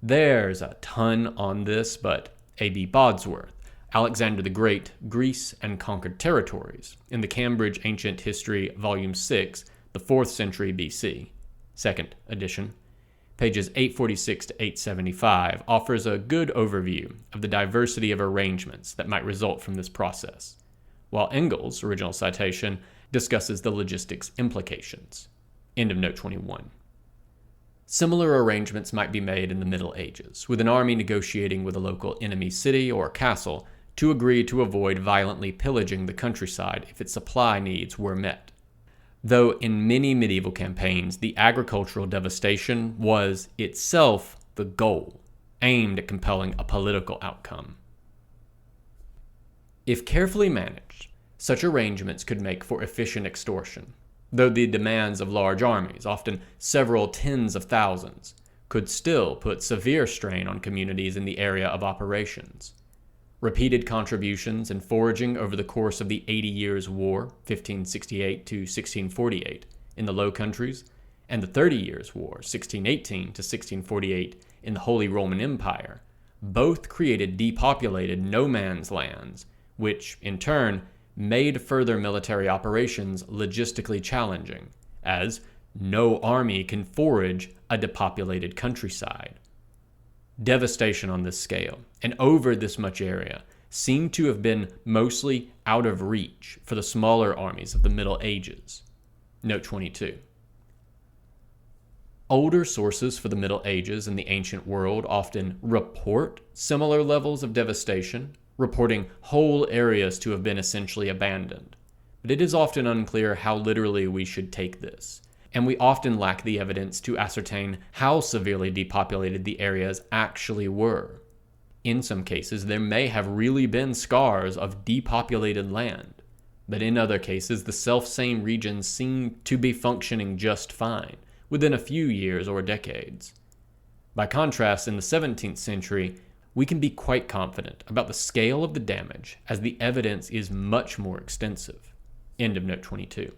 There's a ton on this, but A.B. Bodsworth, Alexander the Great, Greece and Conquered Territories, in the Cambridge Ancient History, Volume 6, the 4th century BC, 2nd edition, pages 846 to 875, offers a good overview of the diversity of arrangements that might result from this process, while Engels' original citation discusses the logistics implications. End of note 21. Similar arrangements might be made in the Middle Ages, with an army negotiating with a local enemy city or castle to agree to avoid violently pillaging the countryside if its supply needs were met. Though in many medieval campaigns, the agricultural devastation was itself the goal, aimed at compelling a political outcome. If carefully managed, such arrangements could make for efficient extortion, though the demands of large armies, often several tens of thousands, could still put severe strain on communities in the area of operations. Repeated contributions and foraging over the course of the 80 Years' War, 1568 to 1648, in the Low Countries, and the 30 Years' War, 1618 to 1648, in the Holy Roman Empire, both created depopulated no-man's lands, which, in turn, made further military operations logistically challenging, as no army can forage a depopulated countryside. Devastation on this scale, and over this much area, seemed to have been mostly out of reach for the smaller armies of the Middle Ages. Note 22. Older sources for the Middle Ages in the ancient world often report similar levels of devastation, reporting whole areas to have been essentially abandoned. But it is often unclear how literally we should take this, and we often lack the evidence to ascertain how severely depopulated the areas actually were. In some cases, there may have really been scars of depopulated land, but in other cases, the selfsame regions seem to be functioning just fine within a few years or decades. By contrast, in the 17th century, we can be quite confident about the scale of the damage as the evidence is much more extensive. End of note 22.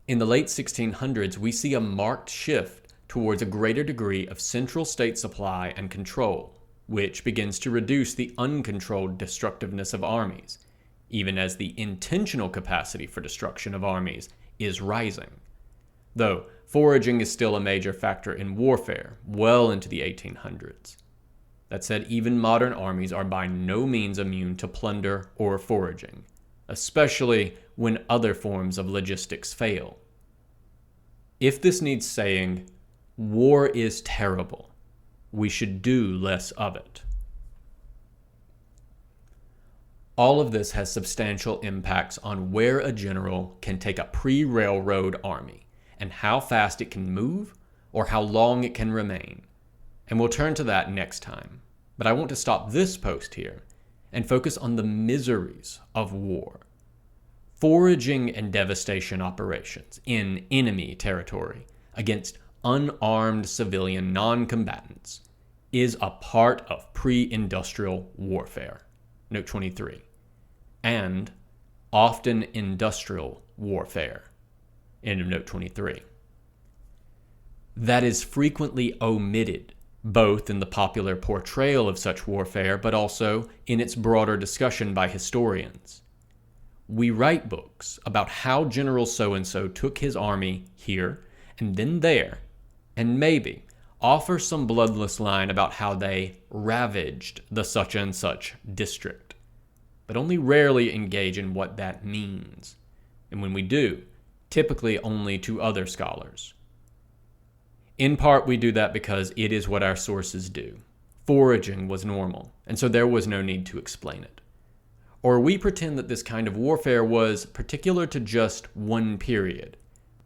In the late 1600s, we see a marked shift towards a greater degree of central state supply and control, which begins to reduce the uncontrolled destructiveness of armies, even as the intentional capacity for destruction of armies is rising. Though foraging is still a major factor in warfare well into the 1800s. That said, even modern armies are by no means immune to plunder or foraging, especially when other forms of logistics fail. If this needs saying, war is terrible, we should do less of it. All of this has substantial impacts on where a general can take a pre-railroad army and how fast it can move or how long it can remain. And we'll turn to that next time. But I want to stop this post here and focus on the miseries of war. Foraging and devastation operations in enemy territory against unarmed civilian non-combatants is a part of pre-industrial warfare, note 23, and often industrial warfare, end of note 23. That is frequently omitted, both in the popular portrayal of such warfare, but also in its broader discussion by historians. We write books about how General so-and-so took his army here and then there, and maybe offer some bloodless line about how they ravaged the such and such district, but only rarely engage in what that means. And when we do, typically only to other scholars. In part, we do that because it is what our sources do. Foraging was normal, and so there was no need to explain it. Or we pretend that this kind of warfare was particular to just one period,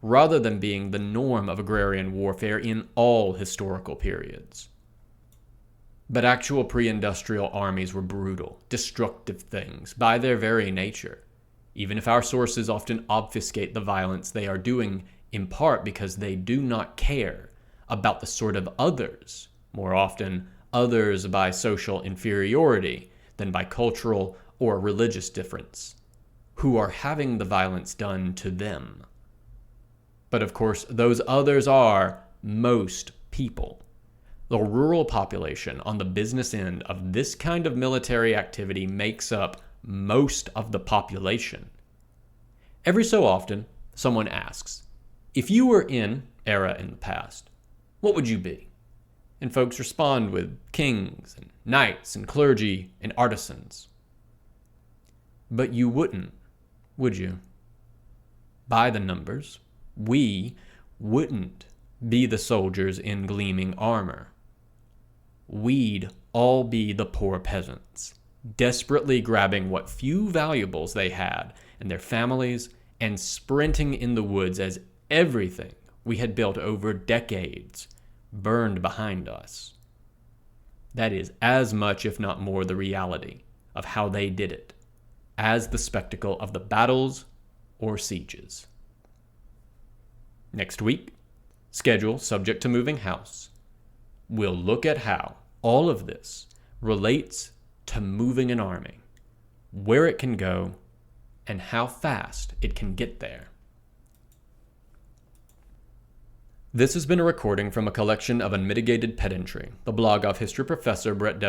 rather than being the norm of agrarian warfare in all historical periods. But actual pre-industrial armies were brutal, destructive things by their very nature, even if our sources often obfuscate the violence they are doing in part because they do not care about the sort of others, more often others by social inferiority than by cultural or religious difference, who are having the violence done to them. But of course, those others are most people. The rural population on the business end of this kind of military activity makes up most of the population. Every so often, someone asks, if you were in era in the past, what would you be? And folks respond with kings and knights and clergy and artisans. But you wouldn't, would you? By the numbers, we wouldn't be the soldiers in gleaming armor. We'd all be the poor peasants, desperately grabbing what few valuables they had and their families and sprinting in the woods as everything we had built over decades burned behind us. That is as much, if not more, the reality of how they did it, as the spectacle of the battles or sieges. Next week, schedule subject to moving house, we'll look at how all of this relates to moving an army, where it can go, and how fast it can get there. This has been a recording from a collection of unmitigated pedantry, the blog of history professor Bret,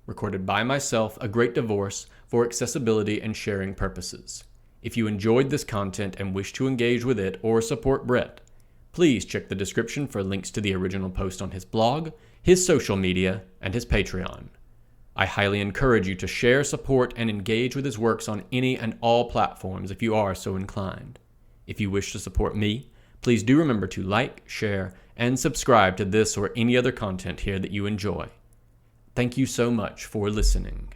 recorded by myself, A Great Divorce, for accessibility and sharing purposes. If you enjoyed this content and wish to engage with it or support Bret, please check the description for links to the original post on his blog, his social media, and his Patreon. I highly encourage you to share, support, and engage with his works on any and all platforms if you are so inclined. If you wish to support me, please do remember to like, share, and subscribe to this or any other content here that you enjoy. Thank you so much for listening.